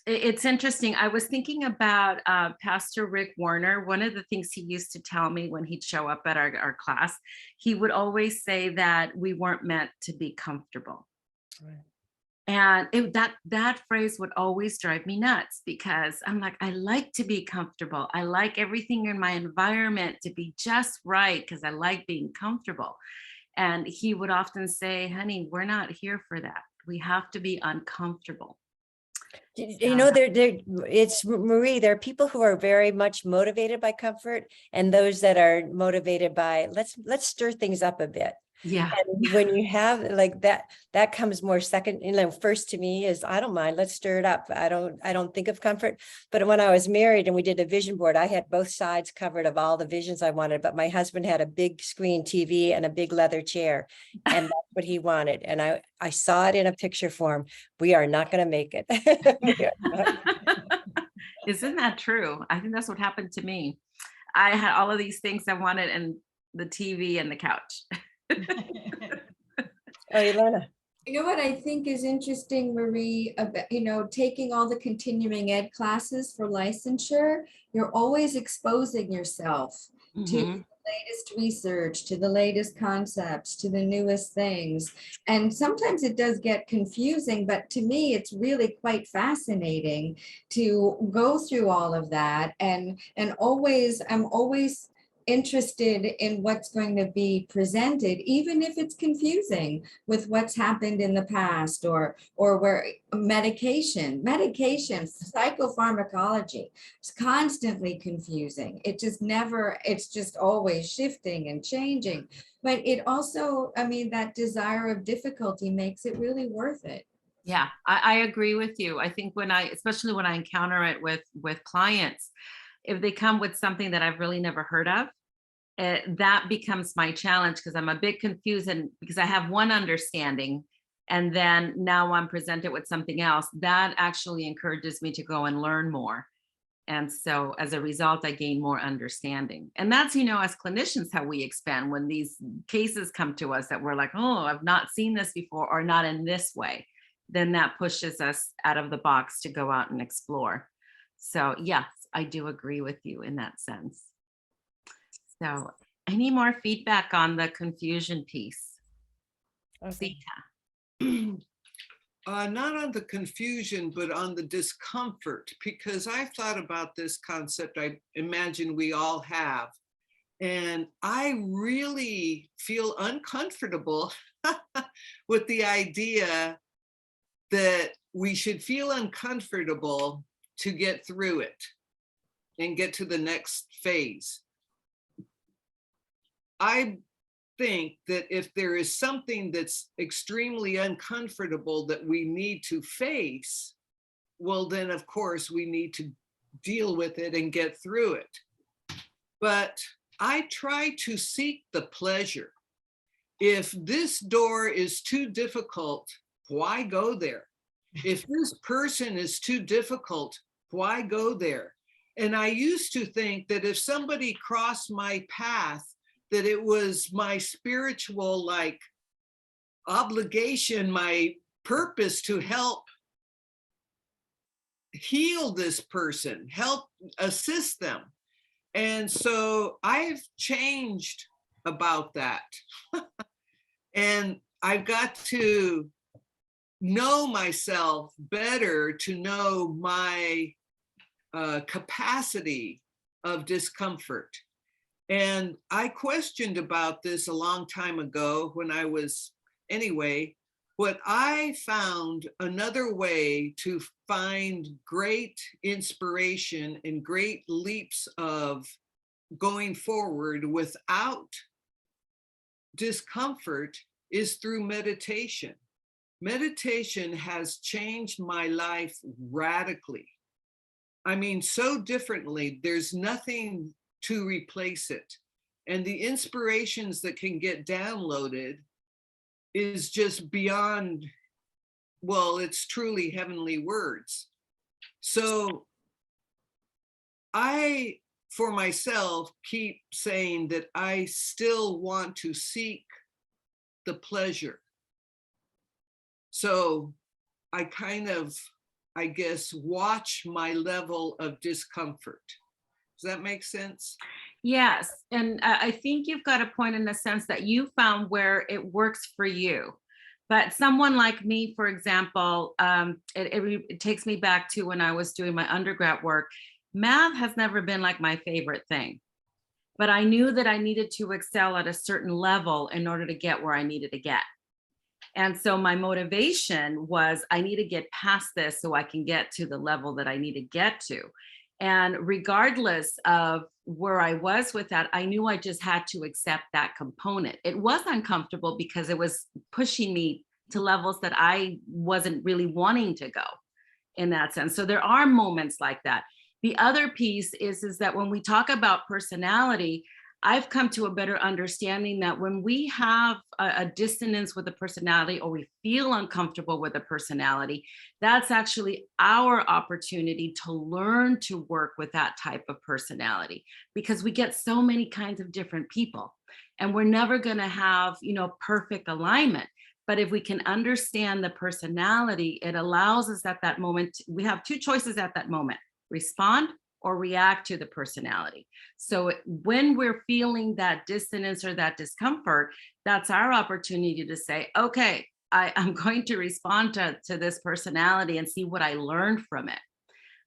Speaker 5: it's interesting. I was thinking about Pastor Rick Warner. One of the things he used to tell me when he'd show up at our class, he would always say that we weren't meant to be comfortable.
Speaker 2: Right.
Speaker 5: And that phrase would always drive me nuts because I'm like, I like to be comfortable. I like everything in my environment to be just right because I like being comfortable. And he would often say, honey, we're not here for that. We have to be uncomfortable.
Speaker 2: You know, it's Marie, there are people who are very much motivated by comfort and those that are motivated by, let's stir things up a bit.
Speaker 5: Yeah.
Speaker 2: And when you have like that comes more second, first to me is, I don't mind, let's stir it up. I don't think of comfort. But when I was married and we did a vision board, I had both sides covered of all the visions I wanted, but my husband had a big screen TV and a big leather chair, and that's what he wanted. And I saw it in a picture form. We are not going to make it.
Speaker 5: Isn't that true? I think that's what happened to me. I had all of these things I wanted and the TV and the couch.
Speaker 2: Oh, Elena.
Speaker 4: You know what I think is interesting, Marie, about, taking all the continuing ed classes for licensure, you're always exposing yourself to
Speaker 5: Mhm.
Speaker 4: the latest research, to the latest concepts, to the newest things. And sometimes it does get confusing, but to me, it's really quite fascinating to go through all of that. And I'm always interested in what's going to be presented, even if it's confusing with what's happened in the past, or where medication, psychopharmacology is constantly confusing. It's just always shifting and changing. But it also, that desire of difficulty makes it really worth it.
Speaker 5: Yeah, I agree with you. I think especially when I encounter it with clients, if they come with something that I've really never heard of, that becomes my challenge because I'm a bit confused, and because I have one understanding and then now I'm presented with something else, that actually encourages me to go and learn more. And so as a result, I gain more understanding. And that's, as clinicians, how we expand when these cases come to us that we're like, oh, I've not seen this before, or not in this way. Then that pushes us out of the box to go out and explore. So yes, I do agree with you in that sense. So any more feedback on the confusion piece?
Speaker 2: Okay.
Speaker 5: Sita.
Speaker 9: Not on the confusion, but on the discomfort, because I've thought about this concept. I imagine we all have. And I really feel uncomfortable with the idea that we should feel uncomfortable to get through it and get to the next phase. I think that if there is something that's extremely uncomfortable that we need to face, well, then of course we need to deal with it and get through it. But I try to seek the pleasure. If this door is too difficult, why go there? If this person is too difficult, why go there? And I used to think that if somebody crossed my path, that it was my spiritual obligation, my purpose to help heal this person, help assist them. And so I've changed about that. And I've got to know myself better, to know my capacity of discomfort. And I questioned about this a long time ago when I was, anyway, what I found another way to find great inspiration and great leaps of going forward without discomfort is through meditation. Meditation has changed my life radically. I mean, so differently. There's nothing to replace it. And the inspirations that can get downloaded is just beyond, well, it's truly heavenly words. So I, for myself, keep saying that I still want to seek the pleasure. So I kind of, I guess, watch my level of discomfort. Does that make sense?
Speaker 5: Yes. And I think you've got a point in the sense that you found where it works for you. But someone like me, for example, it takes me back to when I was doing my undergrad work. Math has never been like my favorite thing, but I knew that I needed to excel at a certain level in order to get where I needed to get. And so my motivation was I need to get past this so I can get to the level that I need to get to. And regardless of where I was with that, I knew I just had to accept that component. It was uncomfortable because it was pushing me to levels that I wasn't really wanting to go in that sense. So there are moments like that. The other piece is that when we talk about personality, I've come to a better understanding that when we have a dissonance with a personality or we feel uncomfortable with a personality, that's actually our opportunity to learn to work with that type of personality, because we get so many kinds of different people and we're never going to have, perfect alignment. But if we can understand the personality, it allows us at that moment, we have two choices at that moment: respond or react to the personality. So when we're feeling that dissonance or that discomfort, that's our opportunity to say, okay, I'm going to respond to this personality and see what I learned from it.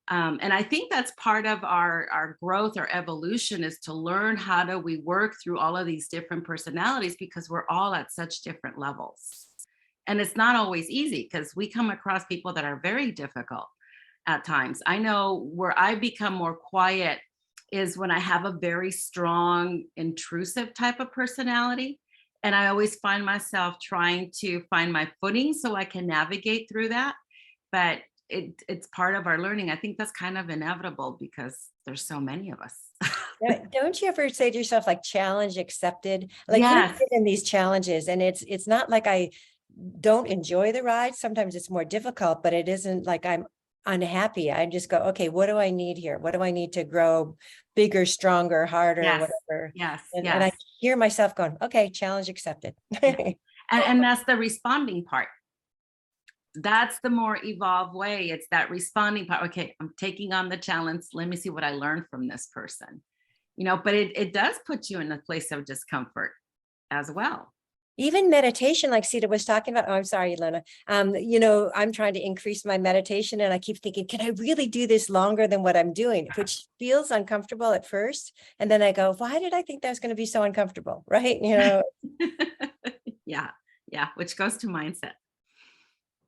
Speaker 5: And I think that's part of our growth, our evolution, is to learn how do we work through all of these different personalities, because we're all at such different levels. And it's not always easy because we come across people that are very difficult at times. I know where I become more quiet is when I have a very strong, intrusive type of personality. And I always find myself trying to find my footing so I can navigate through that. But it's part of our learning. I think that's kind of inevitable because there's so many of us.
Speaker 2: Don't you ever say to yourself, like, challenge accepted? Like, you
Speaker 5: Yes.
Speaker 2: get in these challenges, and it's not like I don't enjoy the ride. Sometimes it's more difficult, but it isn't like I'm unhappy. I just go, okay, what do I need here? What do I need to grow bigger, stronger, harder,
Speaker 5: Yes.
Speaker 2: whatever?
Speaker 5: Yes.
Speaker 2: And
Speaker 5: yes.
Speaker 2: I hear myself going, okay, challenge accepted.
Speaker 5: And that's the responding part. That's the more evolved way. It's that responding part. Okay, I'm taking on the challenge. Let me see what I learned from this person. But it does put you in a place of discomfort as well.
Speaker 2: Even meditation, like Sita was talking about. Oh, I'm sorry, Elena. I'm trying to increase my meditation, and I keep thinking, can I really do this longer than what I'm doing? Which feels uncomfortable at first. And then I go, why did I think that was going to be so uncomfortable? Right.
Speaker 5: Yeah. Which goes to mindset.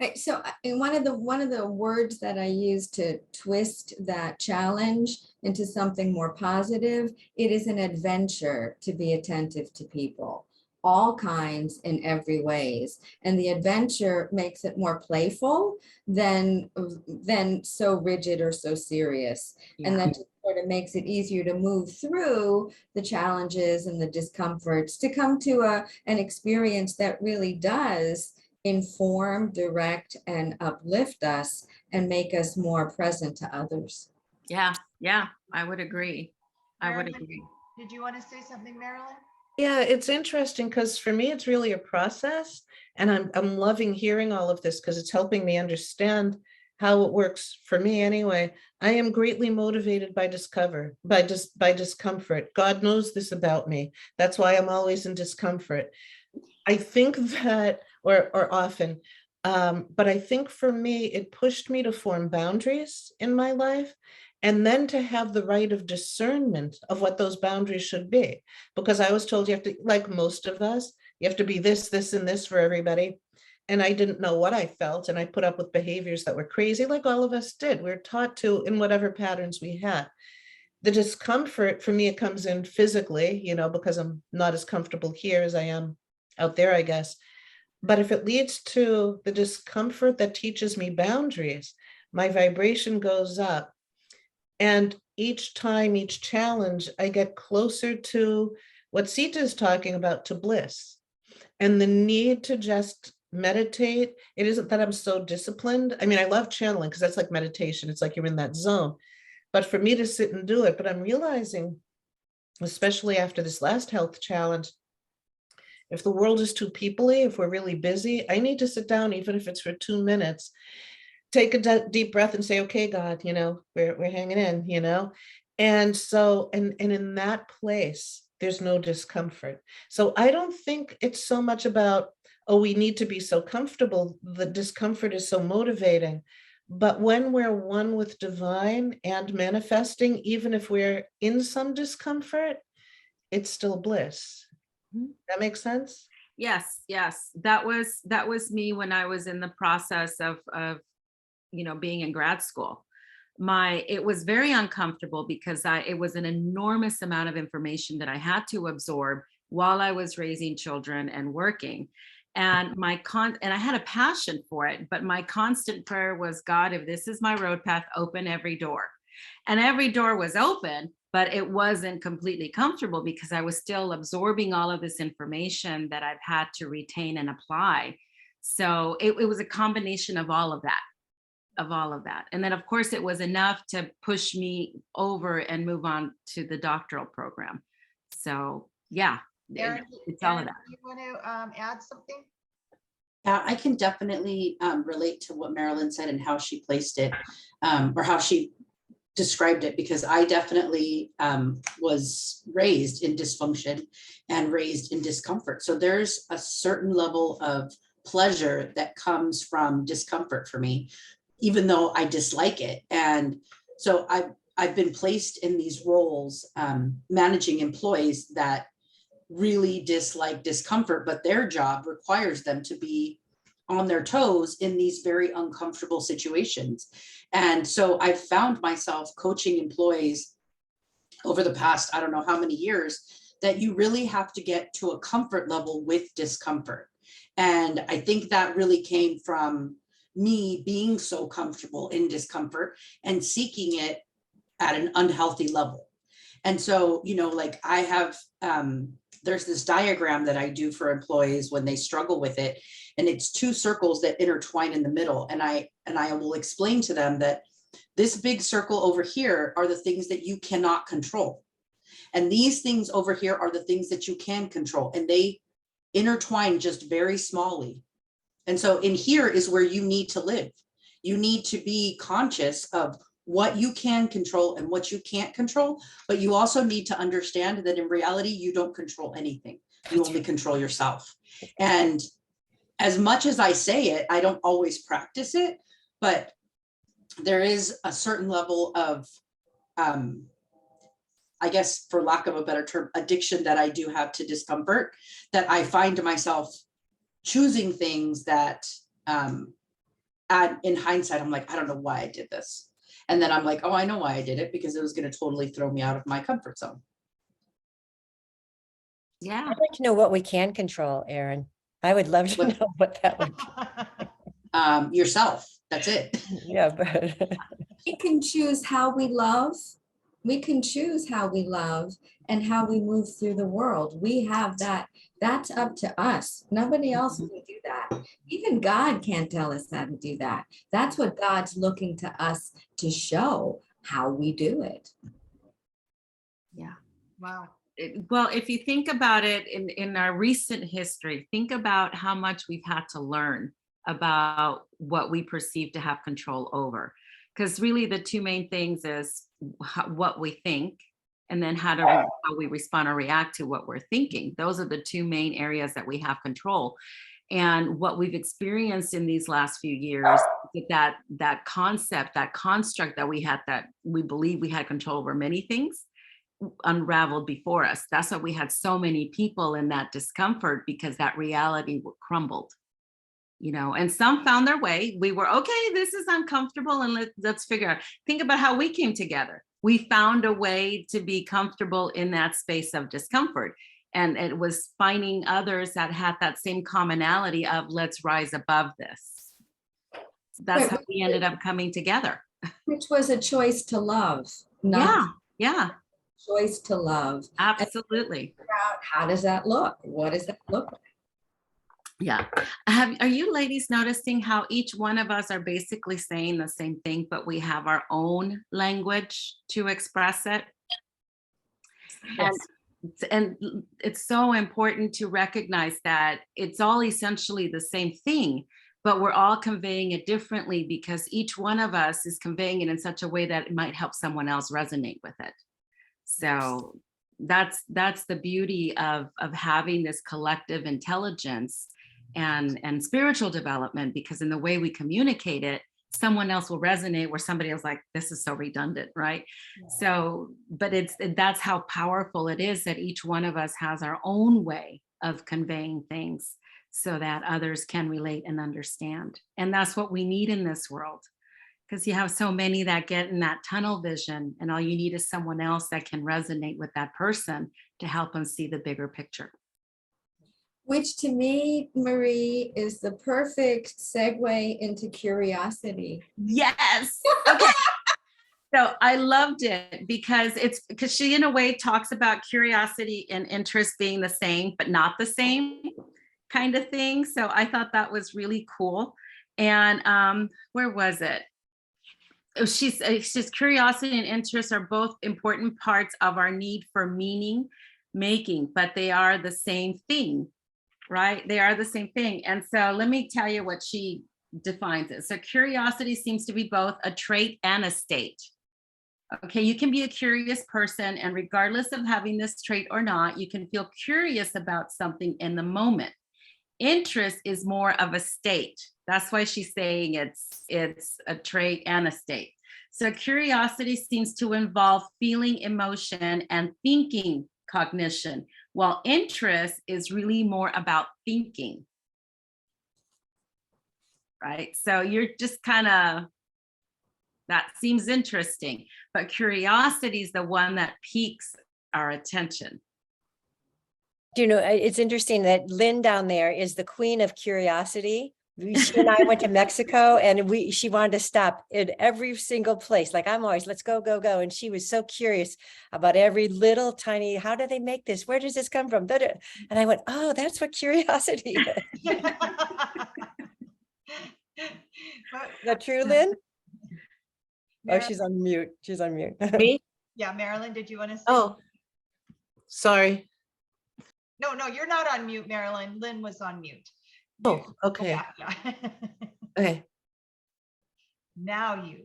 Speaker 4: Right, so one of the words that I use to twist that challenge into something more positive, it is an adventure to be attentive to people, all kinds, in every ways. And the adventure makes it more playful than so rigid or so serious. And that just sort of makes it easier to move through the challenges and the discomforts to come to an experience that really does inform, direct, and uplift us and make us more present to others.
Speaker 5: Yeah, I would agree.
Speaker 3: Did you want to say something, Marilyn?
Speaker 6: Yeah, it's interesting because for me, it's really a process, and I'm loving hearing all of this because it's helping me understand how it works for me anyway. I am greatly motivated by discomfort. God knows this about me. That's why I'm always in discomfort. I think that, or often, but I think for me, it pushed me to form boundaries in my life, and then to have the right of discernment of what those boundaries should be. Because I was told you have to, like most of us, you have to be this, this, and this for everybody. And I didn't know what I felt, and I put up with behaviors that were crazy, like all of us did. We're taught to in whatever patterns we had. The discomfort for me, it comes in physically, because I'm not as comfortable here as I am out there, I guess. But if it leads to the discomfort that teaches me boundaries, my vibration goes up. And each time, each challenge, I get closer to what Sita is talking about, to bliss. And the need to just meditate. It isn't that I'm so disciplined. I mean, I love channeling because that's like meditation. It's like you're in that zone. But for me to sit and do it, but I'm realizing, especially after this last health challenge, if the world is too people-y, if we're really busy, I need to sit down, even if it's for 2 minutes, take a deep breath and say, okay, God, we're hanging in, And so, and in that place, there's no discomfort. So I don't think it's so much about, oh, we need to be so comfortable. The discomfort is so motivating. But when we're one with divine and manifesting, even if we're in some discomfort, it's still bliss. That makes sense?
Speaker 5: Yes, yes. That was me when I was in the process of being in grad school. It was very uncomfortable because it was an enormous amount of information that I had to absorb while I was raising children and working. And and I had a passion for it, but my constant prayer was, God, if this is my road path, open every door. And every door was open, but it wasn't completely comfortable because I was still absorbing all of this information that I've had to retain and apply. So it was a combination of all of that. And then of course it was enough to push me over and move on to the doctoral program. So yeah,
Speaker 3: Erin,
Speaker 5: it's all of
Speaker 3: Erin,
Speaker 5: that.
Speaker 3: do you want to add something?
Speaker 7: Yeah, I can definitely relate to what Marilyn said and how she placed it, or how she described it, because I definitely was raised in dysfunction and raised in discomfort. So there's a certain level of pleasure that comes from discomfort for me, even though I dislike it. And so I've been placed in these roles, managing employees that really dislike discomfort, but their job requires them to be on their toes in these very uncomfortable situations. And so I found myself coaching employees over the past, I don't know how many years, that you really have to get to a comfort level with discomfort. And I think that really came from me being so comfortable in discomfort and seeking it at an unhealthy level. And so, like I have, there's this diagram that I do for employees when they struggle with it. And it's two circles that intertwine in the middle. And I will explain to them that this big circle over here are the things that you cannot control. And these things over here are the things that you can control. And they intertwine just very smallly. And so in here is where you need to live. You need to be conscious of what you can control and what you can't control, but you also need to understand that in reality, you don't control anything. You only control yourself. And as much as I say it, I don't always practice it, but there is a certain level of, I guess, for lack of a better term, addiction that I do have to discomfort, that I find myself choosing things that in hindsight, I'm like, I don't know why I did this. And then I'm like, oh, I know why I did it, because it was going to totally throw me out of my comfort zone.
Speaker 5: Yeah.
Speaker 2: I'd like to know what we can control, Erin. I would love to know what that would be.
Speaker 7: Yourself. That's it.
Speaker 2: Yeah, but
Speaker 4: We can choose how we love. We can choose how we love and how we move through the world. We have that. That's up to us. Nobody else can do that. Even God can't tell us how to do that. That's what God's looking to us to show how we do it.
Speaker 5: Yeah.
Speaker 3: Wow.
Speaker 5: Well, if you think about it in our recent history, think about how much we've had to learn about what we perceive to have control over. Because really the two main things is what we think, and then how we respond or react to what we're thinking. Those are the two main areas that we have control. And what we've experienced in these last few years, that concept, that construct that we had, that we believe we had control over many things, unraveled before us. That's why we had so many people in that discomfort, because that reality crumbled. And some found their way. We were, okay, this is uncomfortable, and let's figure out. Think about how we came together. We found a way to be comfortable in that space of discomfort. And it was finding others that had that same commonality of, let's rise above this. That's how we ended up coming together.
Speaker 4: Which was a choice to love. Not
Speaker 5: Yeah.
Speaker 4: choice to love.
Speaker 5: Absolutely.
Speaker 4: How does that look? What does that look like?
Speaker 5: Yeah. Are you ladies noticing how each one of us are basically saying the same thing, but we have our own language to express it?
Speaker 2: Yes.
Speaker 5: And it's so important to recognize that it's all essentially the same thing, but we're all conveying it differently, because each one of us is conveying it in such a way that it might help someone else resonate with it. So that's the beauty of having this collective intelligence, and spiritual development, because in the way we communicate it, someone else will resonate where somebody else like, this is so redundant, right? So, but that's how powerful it is that each one of us has our own way of conveying things so that others can relate and understand. And that's what we need in this world, because you have so many that get in that tunnel vision, and all you need is someone else that can resonate with that person to help them see the bigger picture.
Speaker 4: Which to me, Marie, is the perfect segue into curiosity.
Speaker 5: Yes. Okay. So I loved it because she in a way talks about curiosity and interest being the same, but not the same kind of thing. So I thought that was really cool. And where was it? She says curiosity and interest are both important parts of our need for meaning making, but they are the same thing, right? They are the same thing. And so let me tell you what she defines it. So curiosity seems to be both a trait and a state. Okay, you can be a curious person, and regardless of having this trait or not, you can feel curious about something in the moment. Interest is more of a state. That's why she's saying it's a trait and a state. So curiosity seems to involve feeling emotion and thinking cognition, while interest is really more about thinking. Right? So you're just kind of, that seems interesting, but curiosity is the one that piques our attention.
Speaker 2: Do you know, it's interesting that Lynn down there is the queen of curiosity. She and I went to Mexico, and she wanted to stop at every single place. Like, I'm always, let's go, go, go. And she was so curious about every little tiny, how do they make this? Where does this come from? And I went, oh, that's what curiosity is. Is that true, Lynn? Oh, she's on mute. She's on mute.
Speaker 6: Me?
Speaker 3: Yeah, Marilyn, did you want to say?
Speaker 6: Oh, sorry.
Speaker 3: No, you're not on mute, Marilyn. Lynn was on mute.
Speaker 6: Oh, okay.
Speaker 3: Yeah.
Speaker 6: Okay.
Speaker 3: Now you.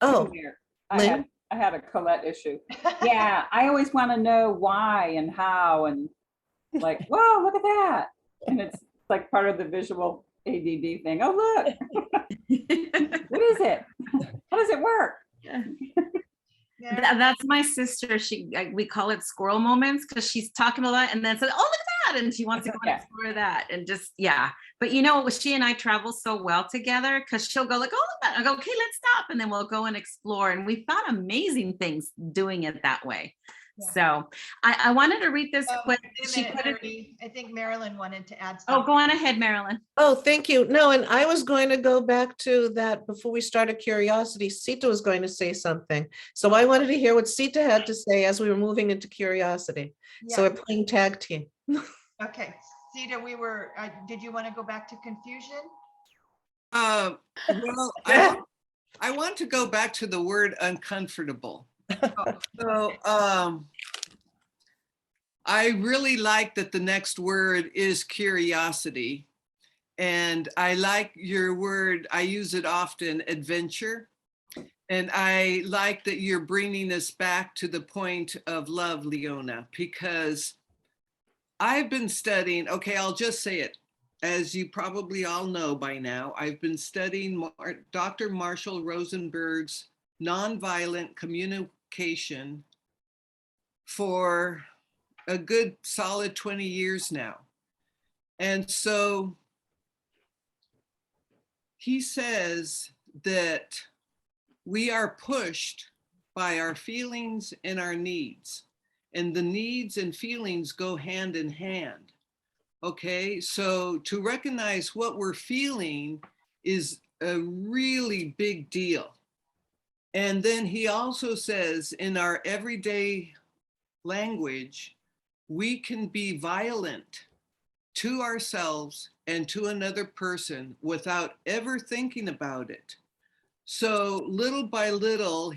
Speaker 6: Oh,
Speaker 10: Here.
Speaker 6: Lynn?
Speaker 10: I had a Colette issue. Yeah, I always want to know why and how, and like, whoa, look at that. And it's like part of the visual ADD thing. Oh, look. What is it? How does it work?
Speaker 5: That's my sister. We call it squirrel moments, because she's talking a lot and then says, oh, look at that. And she wants to go and explore that. And just, yeah. But you know, she and I travel so well together, because she'll go like, oh, look at that. I go, okay, let's stop. And then we'll go and explore. And we found amazing things doing it that way. Yeah. So I wanted to read this quick.
Speaker 3: I think Marilyn wanted to add something.
Speaker 5: Oh, go on ahead, Marilyn.
Speaker 6: Oh, thank you. No, and I was going to go back to that before we started curiosity. Sita was going to say something. So I wanted to hear what Sita had to say as we were moving into curiosity. Yeah. So we're playing tag team.
Speaker 3: Okay, Sita, did you want to go back to confusion?
Speaker 9: Well, I want to go back to the word uncomfortable. So I really like that the next word is curiosity. And I like your word, I use it often, adventure. And I like that you're bringing us back to the point of love, Leona, because I've been studying, okay, I'll just say it. As you probably all know by now, I've been studying Dr. Marshall Rosenberg's nonviolent communication for a good solid 20 years now. And so he says that we are pushed by our feelings and our needs, and the needs and feelings go hand in hand. Okay, so to recognize what we're feeling is a really big deal. And then he also says in our everyday language, we can be violent to ourselves and to another person without ever thinking about it. So little by little,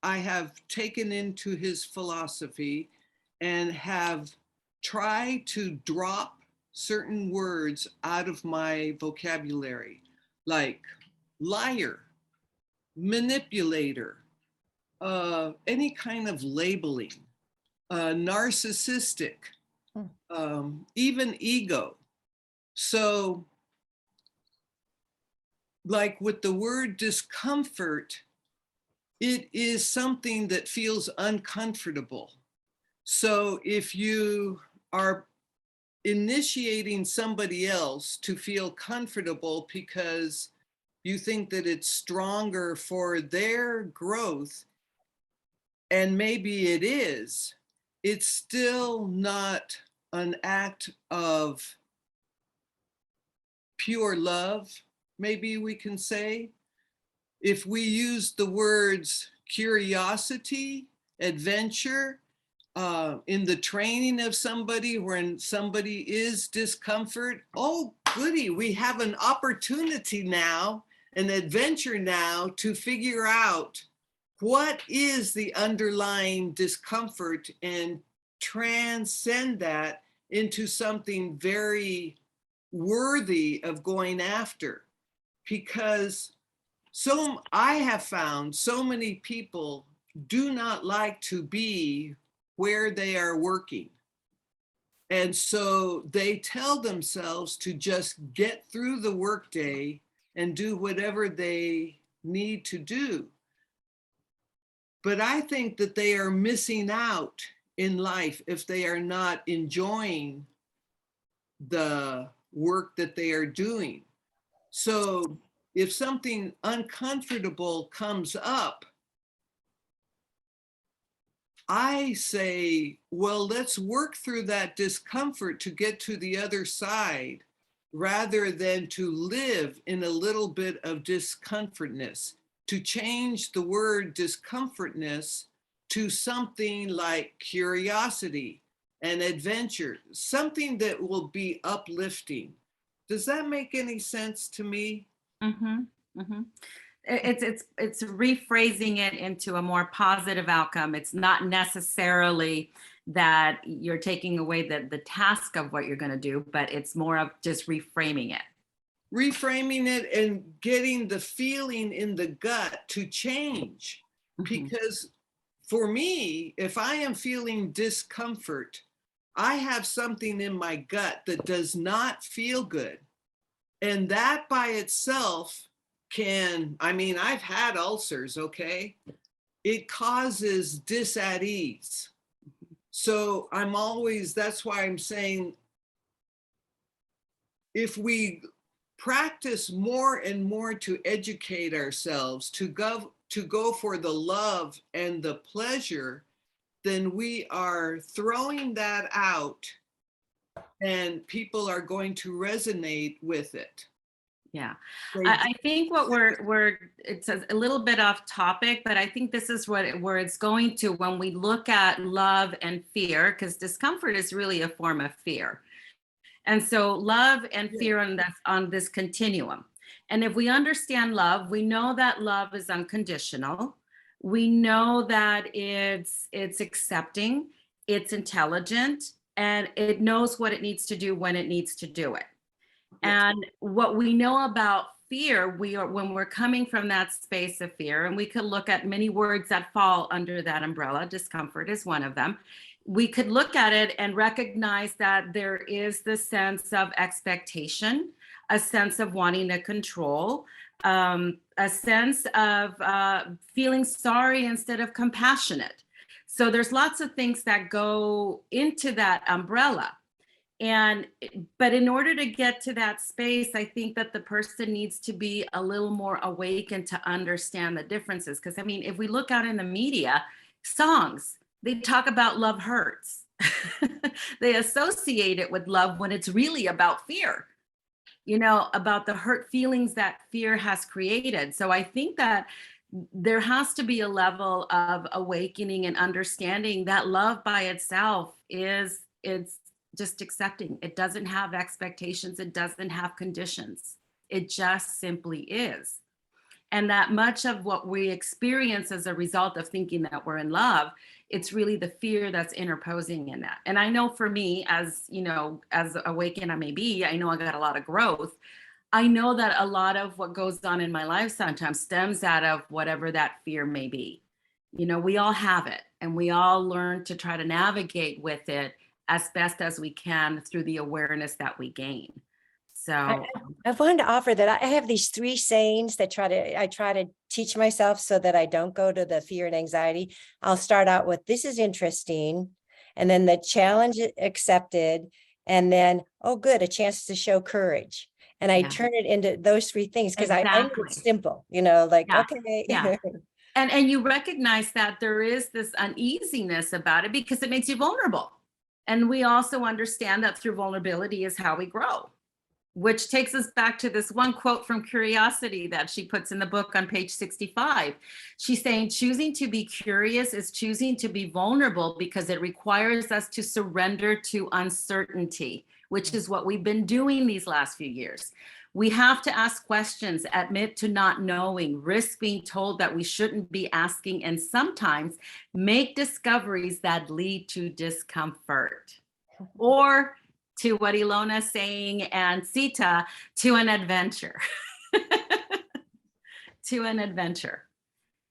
Speaker 9: I have taken into his philosophy and have tried to drop certain words out of my vocabulary, like liar, manipulator, any kind of labeling, narcissistic, even ego. So like with the word discomfort, it is something that feels uncomfortable. So if you are initiating somebody else to feel comfortable because you think that it's stronger for their growth, and maybe it is, it's still not an act of pure love, maybe we can say. If we use the words curiosity, adventure, in the training of somebody, when somebody is discomfort, oh goody, we have an opportunity now, an adventure now to figure out what is the underlying discomfort and transcend that into something very worthy of going after. Because I have found so many people do not like to be where they are working. And so they tell themselves to just get through the workday and do whatever they need to do. But I think that they are missing out in life if they are not enjoying the work that they are doing. So if something uncomfortable comes up, I say, well, let's work through that discomfort to get to the other side, rather than to live in a little bit of discomfortness, to change the word discomfortness to something like curiosity and adventure, something that will be uplifting. Does that make any sense to me?
Speaker 5: It's rephrasing it into a more positive outcome. It's not necessarily that you're taking away the task of what you're going to do, but it's more of just reframing it.
Speaker 9: Reframing it and getting the feeling in the gut to change. Because for me, if I am feeling discomfort, I have something in my gut that does not feel good. And that by itself can, I mean, I've had ulcers, okay? It causes dis-at-ease. So I'm always, that's why I'm saying, if we practice more and more to educate ourselves, to go for the love and the pleasure, then we are throwing that out and people are going to resonate with it.
Speaker 5: Yeah, I think what it's a little bit off topic, but I think this is where it's going to when we look at love and fear, because discomfort is really a form of fear. And so love and fear on this continuum. And if we understand love, we know that love is unconditional. We know that it's accepting, it's intelligent, and it knows what it needs to do when it needs to do it. And what we know about fear, when we're coming from that space of fear, and we could look at many words that fall under that umbrella, discomfort is one of them. We could look at it and recognize that there is the sense of expectation, a sense of wanting to control, a sense of feeling sorry instead of compassionate. So there's lots of things that go into that umbrella. But in order to get to that space, I think that the person needs to be a little more awakened to understand the differences. Because I mean, if we look out in the media, songs, they talk about love hurts. They associate it with love when it's really about fear, about the hurt feelings that fear has created. So I think that there has to be a level of awakening and understanding that love by itself it's just accepting. It doesn't have expectations. It doesn't have conditions. It just simply is. And that much of what we experience as a result of thinking that we're in love, it's really the fear that's interposing in that. And I know for me, as awakened I may be, I know I got a lot of growth. I know that a lot of what goes on in my life sometimes stems out of whatever that fear may be. We all have it, and we all learn to try to navigate with it as best as we can through the awareness that we gain. So
Speaker 2: I wanted to offer that I have these 3 sayings that I try to teach myself so that I don't go to the fear and anxiety. I'll start out with, this is interesting. And then the challenge accepted. And then, oh, good, a chance to show courage. And I
Speaker 5: Yeah.
Speaker 2: turn it into those 3 things because I know
Speaker 5: Exactly.
Speaker 2: it's simple, like,
Speaker 5: Yeah,
Speaker 2: okay.
Speaker 5: yeah. And you recognize that there is this uneasiness about it because it makes you vulnerable. And we also understand that through vulnerability is how we grow, which takes us back to this one quote from Curiosity that she puts in the book on page 65. She's saying, choosing to be curious is choosing to be vulnerable because it requires us to surrender to uncertainty, which is what we've been doing these last few years. We have to ask questions, admit to not knowing, risk being told that we shouldn't be asking, and sometimes make discoveries that lead to discomfort. Or to what Ilona's saying and Sita, to an adventure. To an adventure.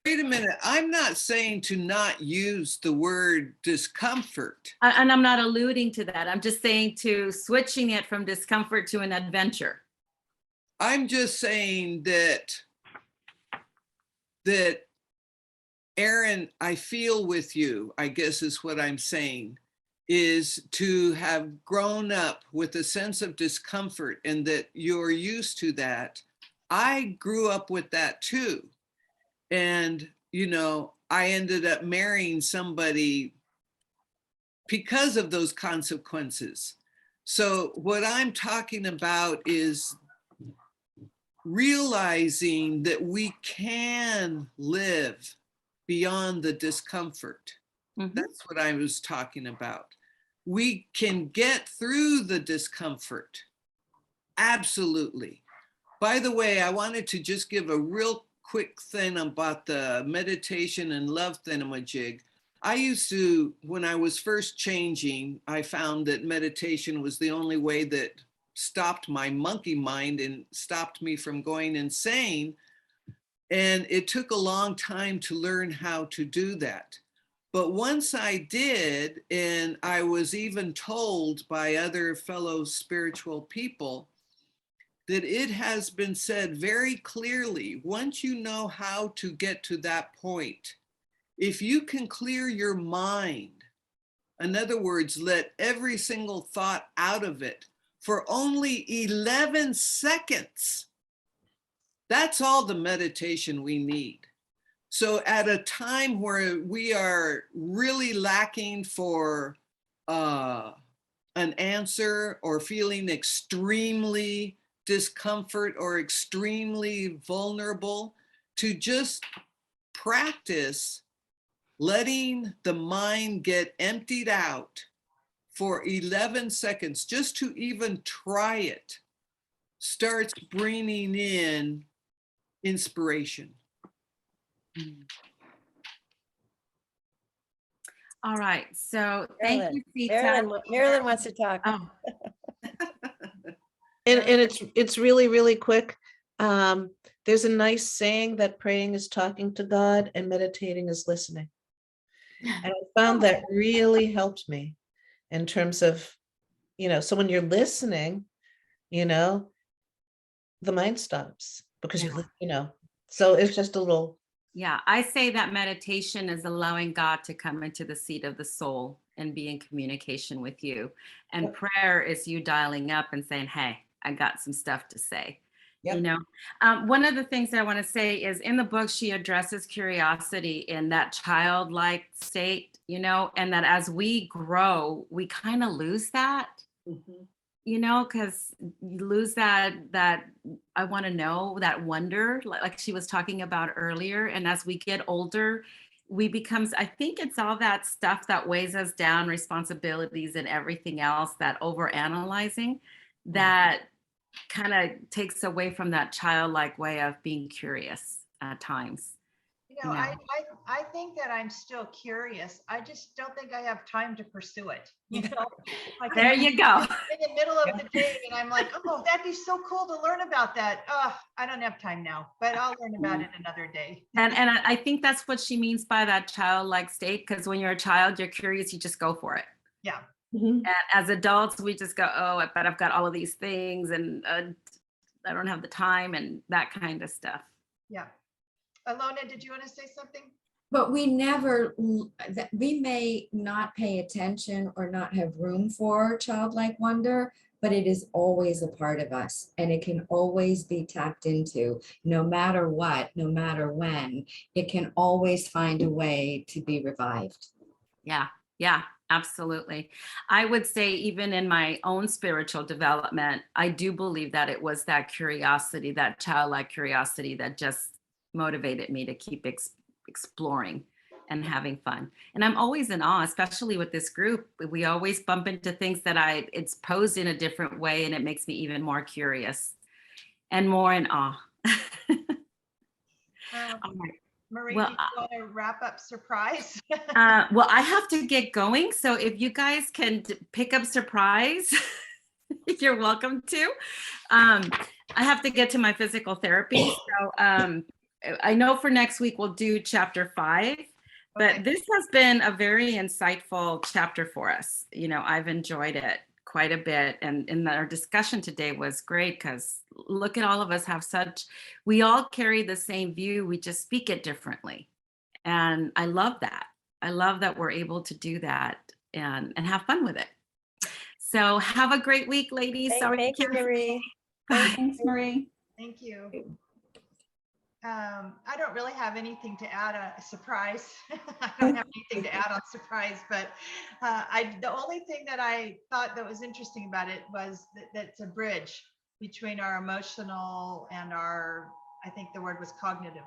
Speaker 9: Wait a minute, I'm not saying to not use the word discomfort.
Speaker 5: And I'm not alluding to that. I'm just saying to switching it from discomfort to an adventure.
Speaker 9: I'm just saying that Erin, I feel with you, I guess is what I'm saying, is to have grown up with a sense of discomfort and that you're used to that. I grew up with that too. And, I ended up marrying somebody because of those consequences. So what I'm talking about is realizing that we can live beyond the discomfort.
Speaker 5: Mhm.
Speaker 9: That's what I was talking about. We can get through the discomfort. Absolutely. By the way, I wanted to just give a real quick thing about the meditation and love thingamajig. I used to, when I was first changing, I found that meditation was the only way that stopped my monkey mind and stopped me from going insane. And it took a long time to learn how to do that. But once I did, and I was even told by other fellow spiritual people that it has been said very clearly, once you know how to get to that point, if you can clear your mind, in other words, let every single thought out of it for only 11 seconds, that's all the meditation we need. So at a time where we are really lacking for an answer or feeling extremely discomfort or extremely vulnerable, to just practice letting the mind get emptied out for 11 seconds, just to even try it, starts bringing in inspiration.
Speaker 5: All right. So thank you, Sita.
Speaker 2: Marilyn wants to talk.
Speaker 5: Oh,
Speaker 6: And it's really, really quick. There's a nice saying that praying is talking to God and meditating is listening. And I found that really helped me in terms of, so when you're listening, the mind stops because so it's just a little.
Speaker 5: yeah. I say that meditation is allowing God to come into the seat of the soul and be in communication with you. And prayer is you dialing up and saying, hey, I got some stuff to say.
Speaker 6: Yep.
Speaker 5: One of the things that I want to say is in the book, she addresses curiosity in that childlike state, and that as we grow, we kind of lose that, because you lose that I want to know, that wonder, like she was talking about earlier. And as we get older, I think it's all that stuff that weighs us down, responsibilities and everything else, that overanalyzing, that kind of takes away from that childlike way of being curious at times.
Speaker 3: I think that I'm still curious. I just don't think I have time to pursue it. Like
Speaker 5: There you go.
Speaker 3: in the middle of the day, and I'm like, oh, that'd be so cool to learn about that. Oh, I don't have time now, but I'll learn about it another day.
Speaker 5: And I think that's what she means by that childlike state, because when you're a child, you're curious, you just go for it.
Speaker 3: Yeah.
Speaker 6: Mhm.
Speaker 5: And as adults, we just go, oh, but I've got all of these things and I don't have the time and that kind of stuff.
Speaker 3: Yeah. Alona, did you want to say something?
Speaker 4: But we never, that we may not pay attention or not have room for childlike wonder, but it is always a part of us and it can always be tapped into, no matter what, no matter when. It can always find a way to be revived.
Speaker 5: Yeah, yeah, absolutely. I would say even in my own spiritual development, I do believe that it was that curiosity, that childlike curiosity that just motivated me to keep exploring and having fun. And I'm always in awe, especially with this group. We always bump into things that it's posed in a different way and it makes me even more curious and more in awe. All right.
Speaker 3: Marie,
Speaker 5: Well,
Speaker 3: do you want to wrap up surprise?
Speaker 5: well, I have to get going. So if you guys can pick up surprise, you're welcome to. I have to get to my physical therapy. So I know for next week we'll do chapter 5, but
Speaker 3: Okay.
Speaker 5: this has been a very insightful chapter for us. You know, I've enjoyed it quite a bit. And our discussion today was great because look at all of us we all carry the same view, we just speak it differently. And I love that. I love that we're able to do that and have fun with it. So have a great week, ladies. Sorry
Speaker 2: Thank you,
Speaker 5: I can't-
Speaker 2: Marie.
Speaker 5: Bye.
Speaker 10: Thanks, Marie.
Speaker 3: Thank you. I don't really have anything to add a surprise. I don't have anything to add on surprise, but the only thing that I thought that was interesting about it was that it's a bridge between our emotional and our, I think the word was cognitive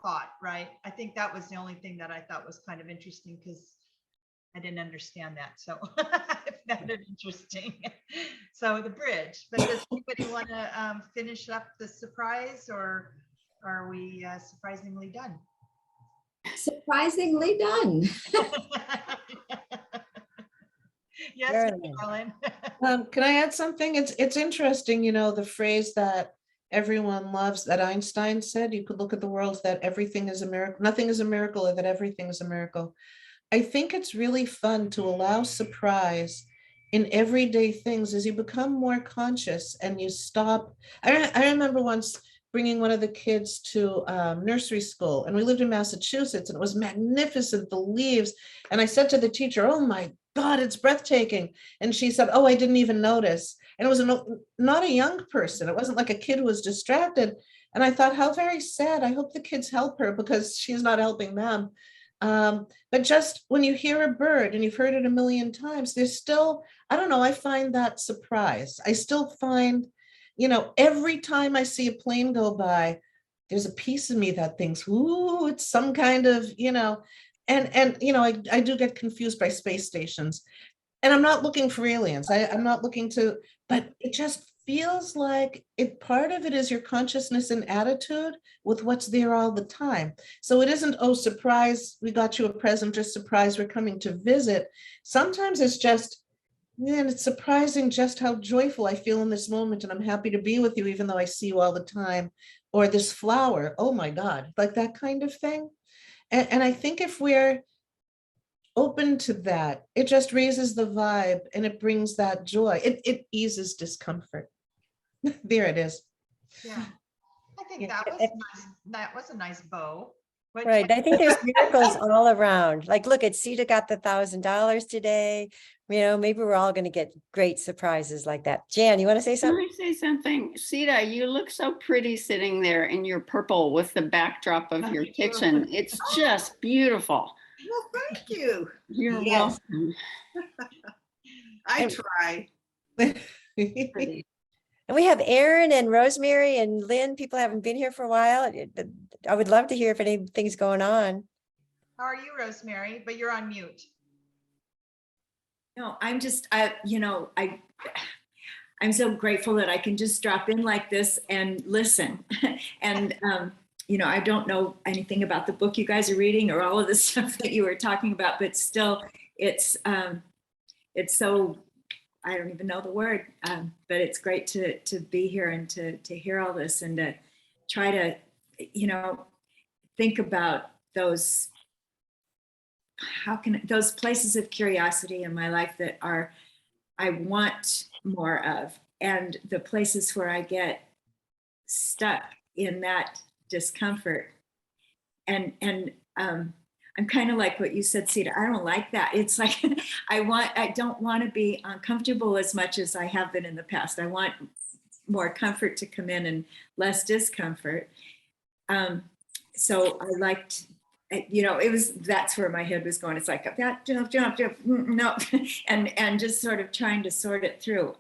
Speaker 3: thought, right? I think that was the only thing that I thought was kind of interesting because I didn't understand that. So I found it interesting. So the bridge, but does anybody want to finish up the surprise or are we surprisingly done?
Speaker 4: Surprisingly done.
Speaker 3: Yes,
Speaker 2: Marilyn.
Speaker 3: Ellen.
Speaker 6: Can I add something? It's interesting, you know, the phrase that everyone loves that Einstein said, you could look at the world that everything is a miracle, nothing is a miracle, or that everything is a miracle. I think it's really fun to allow surprise in everyday things as you become more conscious and you stop. I remember once bringing one of the kids to nursery school, and we lived in Massachusetts, and it was magnificent, the leaves. And I said to the teacher, "Oh my God, it's breathtaking." And she said, "Oh, I didn't even notice." And it was not a young person. It wasn't like a kid who was distracted. And I thought, how very sad. I hope the kids help her because she's not helping them. But just when you hear a bird and you've heard it a million times, there's still, I don't know, I find that surprise. I still find, you know, every time I see a plane go by, there's a piece of me that thinks, ooh, it's some kind of, you know, and you know, I do get confused by space stations. And I'm not looking for aliens. I'm not looking to, but it just feels like part of it is your consciousness and attitude with what's there all the time. So it isn't, oh, surprise, we got you a present, just surprise, we're coming to visit. Sometimes it's just, man, it's surprising just how joyful I feel in this moment. And I'm happy to be with you, even though I see you all the time. Or this flower, oh my God, like that kind of thing. And I think if we're open to that, it just raises the vibe and it brings that joy. It eases discomfort. There it is.
Speaker 3: Yeah, I think
Speaker 2: Yeah,
Speaker 3: that was nice. That was a nice bow. What-
Speaker 2: Right. I think there's miracles all around. Like, look, at Sita got the $1,000 today. You know, maybe we're all going to get great surprises like that. Jan, you want to say
Speaker 11: Can
Speaker 2: something?
Speaker 11: I say something? Sita, you look so pretty sitting there in your purple with the backdrop of your
Speaker 3: Thank you.
Speaker 11: kitchen. It's just beautiful.
Speaker 9: Well, thank you.
Speaker 11: You're
Speaker 2: Yes.
Speaker 11: welcome.
Speaker 9: I
Speaker 2: And-
Speaker 9: try.
Speaker 11: Pretty.
Speaker 2: And we have Aaron and Rosemary and Lynn. People haven't been here for a while. I would love to hear if anything's going on.
Speaker 3: How are you, Rosemary? But you're on mute.
Speaker 12: No, I'm just, I'm so grateful that I can just drop in like this and listen. And, I don't know anything about the book you guys are reading or all of the stuff that you were talking about, but still it's so, I don't even know the word, but it's great to be here and to hear all this and to try to, think about those those places of curiosity in my life that I want more of, and the places where I get stuck in that discomfort. And I'm kind of like what you said, Sita. I don't like that. It's like I don't want to be uncomfortable as much as I have been in the past. I want more comfort to come in and less discomfort. So I liked, that's where my head was going. It's like that jump, no, and just sort of trying to sort it through.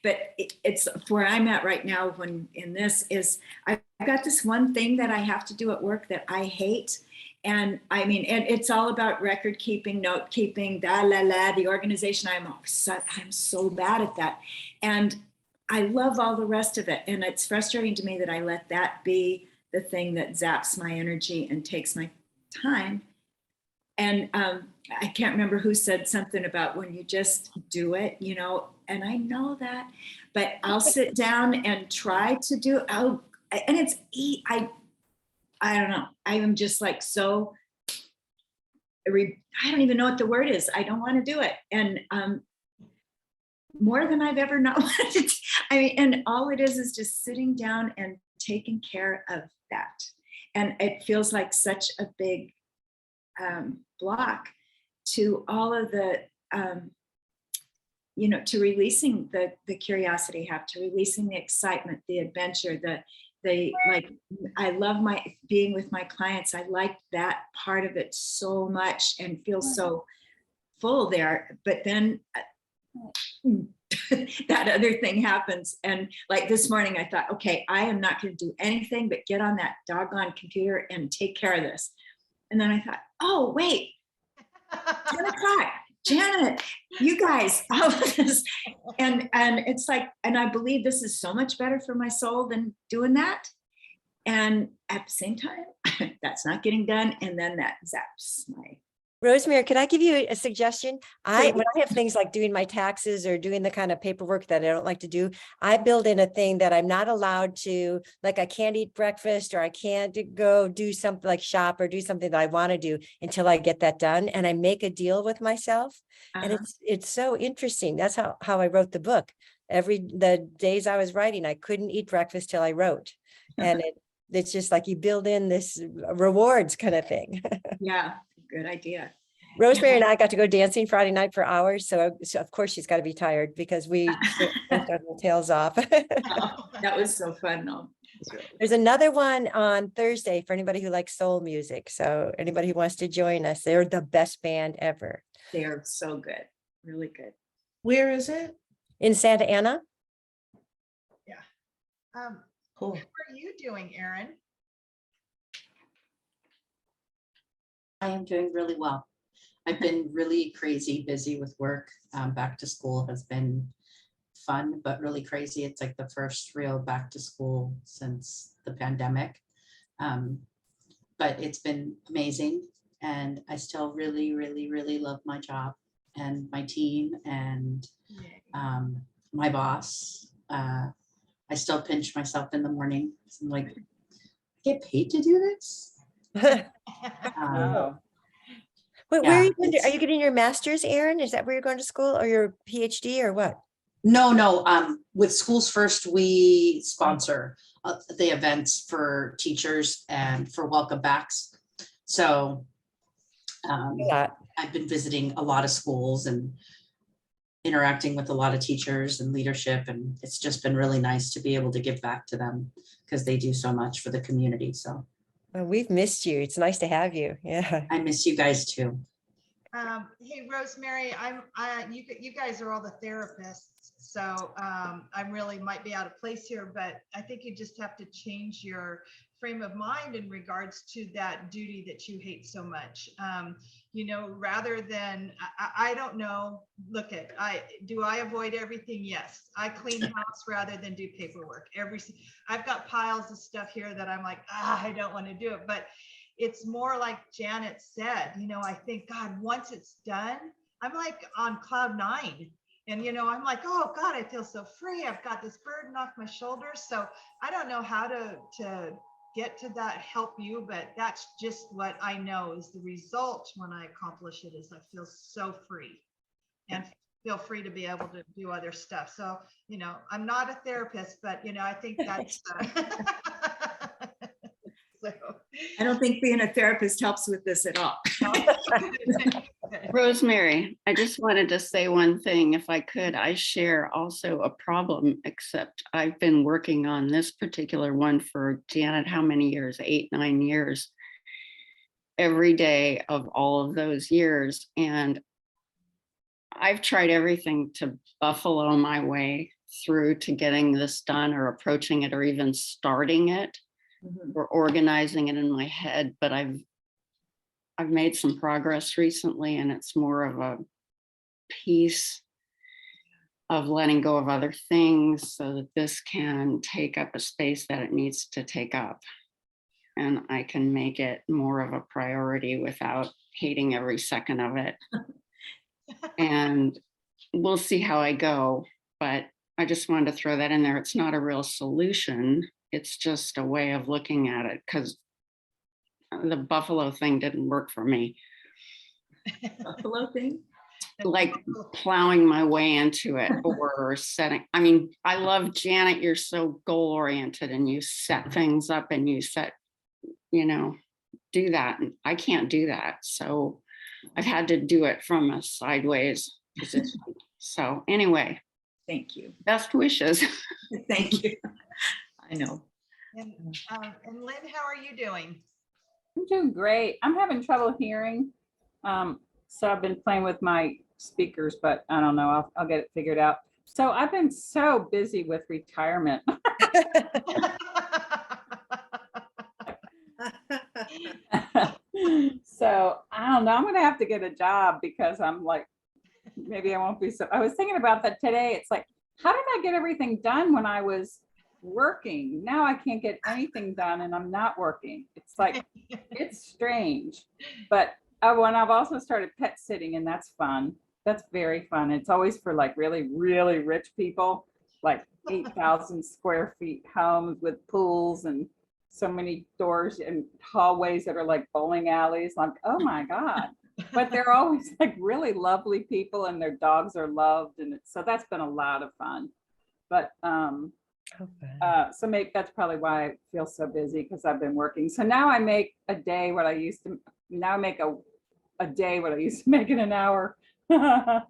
Speaker 12: But it's where I'm at right now. When in this is, I've got this one thing that I have to do at work that I hate. And I mean, and it's all about record keeping, note keeping, the organization. I'm so bad at that. And I love all the rest of it. And it's frustrating to me that I let that be the thing that zaps my energy and takes my time. And I can't remember who said something about when you just do it, and I know that, but I'll sit down and try to do, and it's, I don't know. I am just like, so, I don't even know what the word is. I don't want to do it. And more than I've ever not wanted to. I mean, and all it is just sitting down and taking care of that. And it feels like such a big block to all of the, to releasing the curiosity I have, to releasing the excitement, the adventure, I love being with my clients. I like that part of it so much and feel so full there. But then that other thing happens. And like this morning, I thought, okay, I am not going to do anything but get on that doggone computer and take care of this. And then I thought, oh, wait, 10 o'clock. Janet, you guys, all of this. And it's like, and I believe this is so much better for my soul than doing that. And at the same time, that's not getting done. And then that zaps my.
Speaker 2: Rosemary, can I give you a suggestion? When I have things like doing my taxes or doing the kind of paperwork that I don't like to do, I build in a thing that I'm not allowed to, like I can't eat breakfast or I can't go do something like shop or do something that I want to do until I get that done. And I make a deal with myself. And it's so interesting. That's how I wrote the book. The days I was writing, I couldn't eat breakfast till I wrote. And it's just like you build in this rewards kind of thing.
Speaker 12: Yeah. Good idea.
Speaker 2: Rosemary and I got to go dancing Friday night for hours. So of course she's got to be tired because we worked our tails off.
Speaker 12: That was so fun. No,
Speaker 2: there's another one on Thursday for anybody who likes soul music. So anybody who wants to join us, they're the best band ever.
Speaker 12: They are so good. Really good.
Speaker 6: Where is it?
Speaker 2: In Santa Ana.
Speaker 3: Yeah.
Speaker 6: Cool.
Speaker 3: How are you doing, Erin?
Speaker 7: I am doing really well. I've been really crazy busy with work. Back to school has been fun, but really crazy. It's like the first real back to school since the pandemic. But it's been amazing. And I still really, really, really love my job and my team and my boss. I still pinch myself in the morning. I'm like, I get paid to do this?
Speaker 2: Wait, where are you going are you getting your master's, Erin? Is that where you're going to school or your PhD or what?
Speaker 7: No. With Schools First, we sponsor the events for teachers and for welcome backs. So I've been visiting a lot of schools and interacting with a lot of teachers and leadership. And it's just been really nice to be able to give back to them because they do so much for the community. So
Speaker 2: well, we've missed you. It's nice to have you. Yeah.
Speaker 7: I miss you guys too.
Speaker 3: Hey, Rosemary, you guys are all the therapists. So I really might be out of place here, but I think you just have to change your frame of mind in regards to that duty that you hate so much. Rather than, I don't know, do I avoid everything? Yes. I clean house rather than do paperwork. I've got piles of stuff here that I'm like, I don't want to do it, but it's more like Janet said, I think, God, once it's done, I'm like on cloud 9. And, I'm like, oh God, I feel so free. I've got this burden off my shoulders. So I don't know how to get to that help you, but that's just what I know is the result when I accomplish it is I feel so free and feel free to be able to do other stuff. So, I'm not a therapist, but I think that's so.
Speaker 12: I don't think being a therapist helps with this at all.
Speaker 11: Rosemary, I just wanted to say one thing, if I could. I share also a problem, except I've been working on this particular one for Janet, how many years? 8, 9 years. Every day of all of those years. And I've tried everything to buffalo my way through to getting this done or approaching it or even starting it or organizing it in my head, but I've made some progress recently, and it's more of a piece of letting go of other things so that this can take up a space that it needs to take up. And I can make it more of a priority without hating every second of it. And we'll see how I go, but I just wanted to throw that in there. It's not a real solution. It's just a way of looking at it, because the buffalo thing didn't work for me.
Speaker 12: Buffalo thing?
Speaker 11: Like plowing my way into it or setting. I mean, I love Janet. You're so goal oriented and you set things up and you set, do that. And I can't do that. So I've had to do it from a sideways position. So anyway.
Speaker 12: Thank you.
Speaker 11: Best wishes.
Speaker 12: Thank you. I know.
Speaker 3: And Lynn, how are you doing?
Speaker 10: I'm doing great. I'm having trouble hearing. So I've been playing with my speakers, but I don't know. I'll get it figured out. So I've been so busy with retirement. So I don't know. I'm going to have to get a job because I'm like, maybe I won't be so. I was thinking about that today. It's like, how did I get everything done when I was working? Now I can't get anything done and I'm not working. It's like, it's strange. But I've also started pet sitting, and that's fun. That's very fun. It's always for like really, really rich people, like 8,000 square feet homes with pools and so many doors and hallways that are like bowling alleys. Like, oh my God. But they're always like really lovely people, and their dogs are loved. And so that's been a lot of fun. But so maybe that's probably why I feel so busy, because I've been working. So now I make a day what I used to, now I make a day what I used to make in an hour. But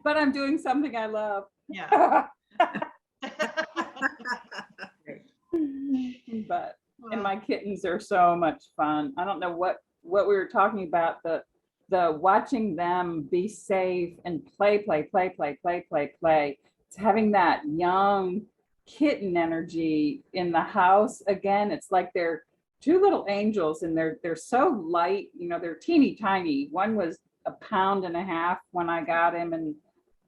Speaker 10: I'm doing something I love.
Speaker 3: Yeah.
Speaker 10: But, and my kittens are so much fun. I don't know what we were talking about, the watching them be safe and play. It's having that young kitten energy in the house again. It's like they're two little angels, and they're so light, they're teeny tiny. One was 1.5 pounds when I got him,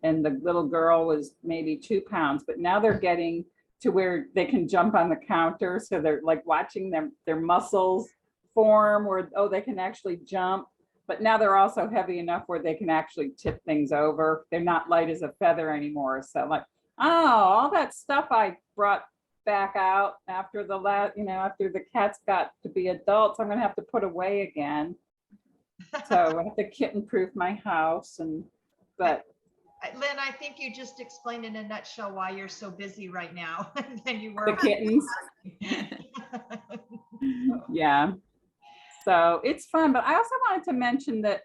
Speaker 10: and the little girl was maybe 2 pounds, but now they're getting to where they can jump on the counter. So they're like watching their muscles form where, oh, they can actually jump. But now they're also heavy enough where they can actually tip things over. They're not light as a feather anymore. So like, oh, all that stuff I brought back out after the after the cats got to be adults, I'm gonna have to put away again. So I have to kitten-proof my house. But
Speaker 3: Lynn, I think you just explained in a nutshell why you're so busy right now than you were.
Speaker 10: The kittens. Yeah. So it's fun, but I also wanted to mention that,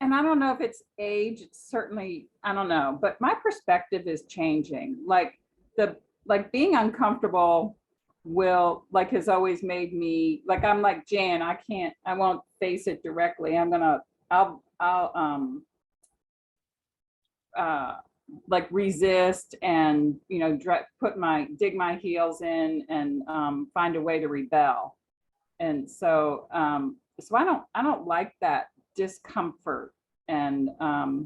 Speaker 10: and I don't know if it's age, it's certainly, I don't know, but my perspective is changing. Like being uncomfortable has always made me, like, I'm like Jan, I won't face it directly. I'll like resist and, dig my heels in and find a way to rebel. And so, I don't like that discomfort. And I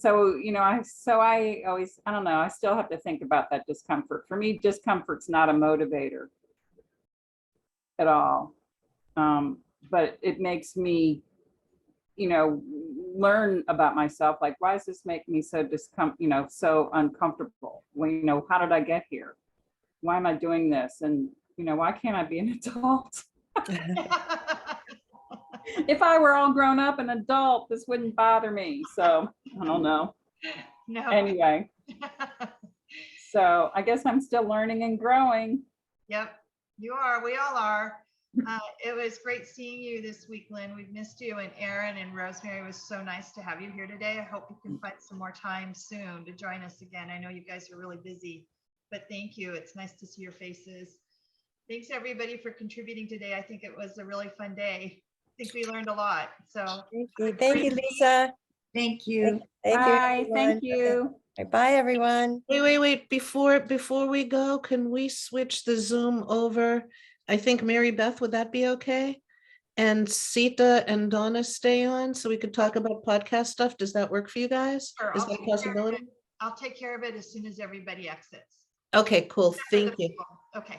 Speaker 10: always, I don't know, I still have to think about that discomfort. For me, discomfort's not a motivator at all. But it makes me, learn about myself. Like, why does this make me so so uncomfortable? Well, how did I get here? why am I doing this? And, why can't I be an adult? If I were all grown up and adult, this wouldn't bother me. So I don't know.
Speaker 3: No.
Speaker 10: Anyway, so I guess I'm still learning and growing.
Speaker 3: Yep, you are. We all are. It was great seeing you this week, Lynn. We've missed you, and Erin and Rosemary, it was so nice to have you here today. I hope you can find some more time soon to join us again. I know you guys are really busy, but thank you. It's nice to see your faces. Thanks everybody for contributing today. I think it was a really fun day. I think we learned a lot. So
Speaker 2: Thank you, Lisa.
Speaker 12: Thank you.
Speaker 2: Thank you.
Speaker 10: Bye, thank
Speaker 2: everyone.
Speaker 10: you.
Speaker 2: Okay. Bye, everyone.
Speaker 6: Wait. Before we go, can we switch the Zoom over? I think Mary Beth, would that be okay? And Sita and Donna stay on so we could talk about podcast stuff. Does that work for you guys?
Speaker 3: sure,
Speaker 6: Is
Speaker 3: I'll
Speaker 6: that a
Speaker 3: take care of
Speaker 6: possibility?
Speaker 3: it. I'll take care of it as soon as everybody exits.
Speaker 6: Okay, cool.
Speaker 3: Except for the
Speaker 6: Thank you.
Speaker 3: people. Okay.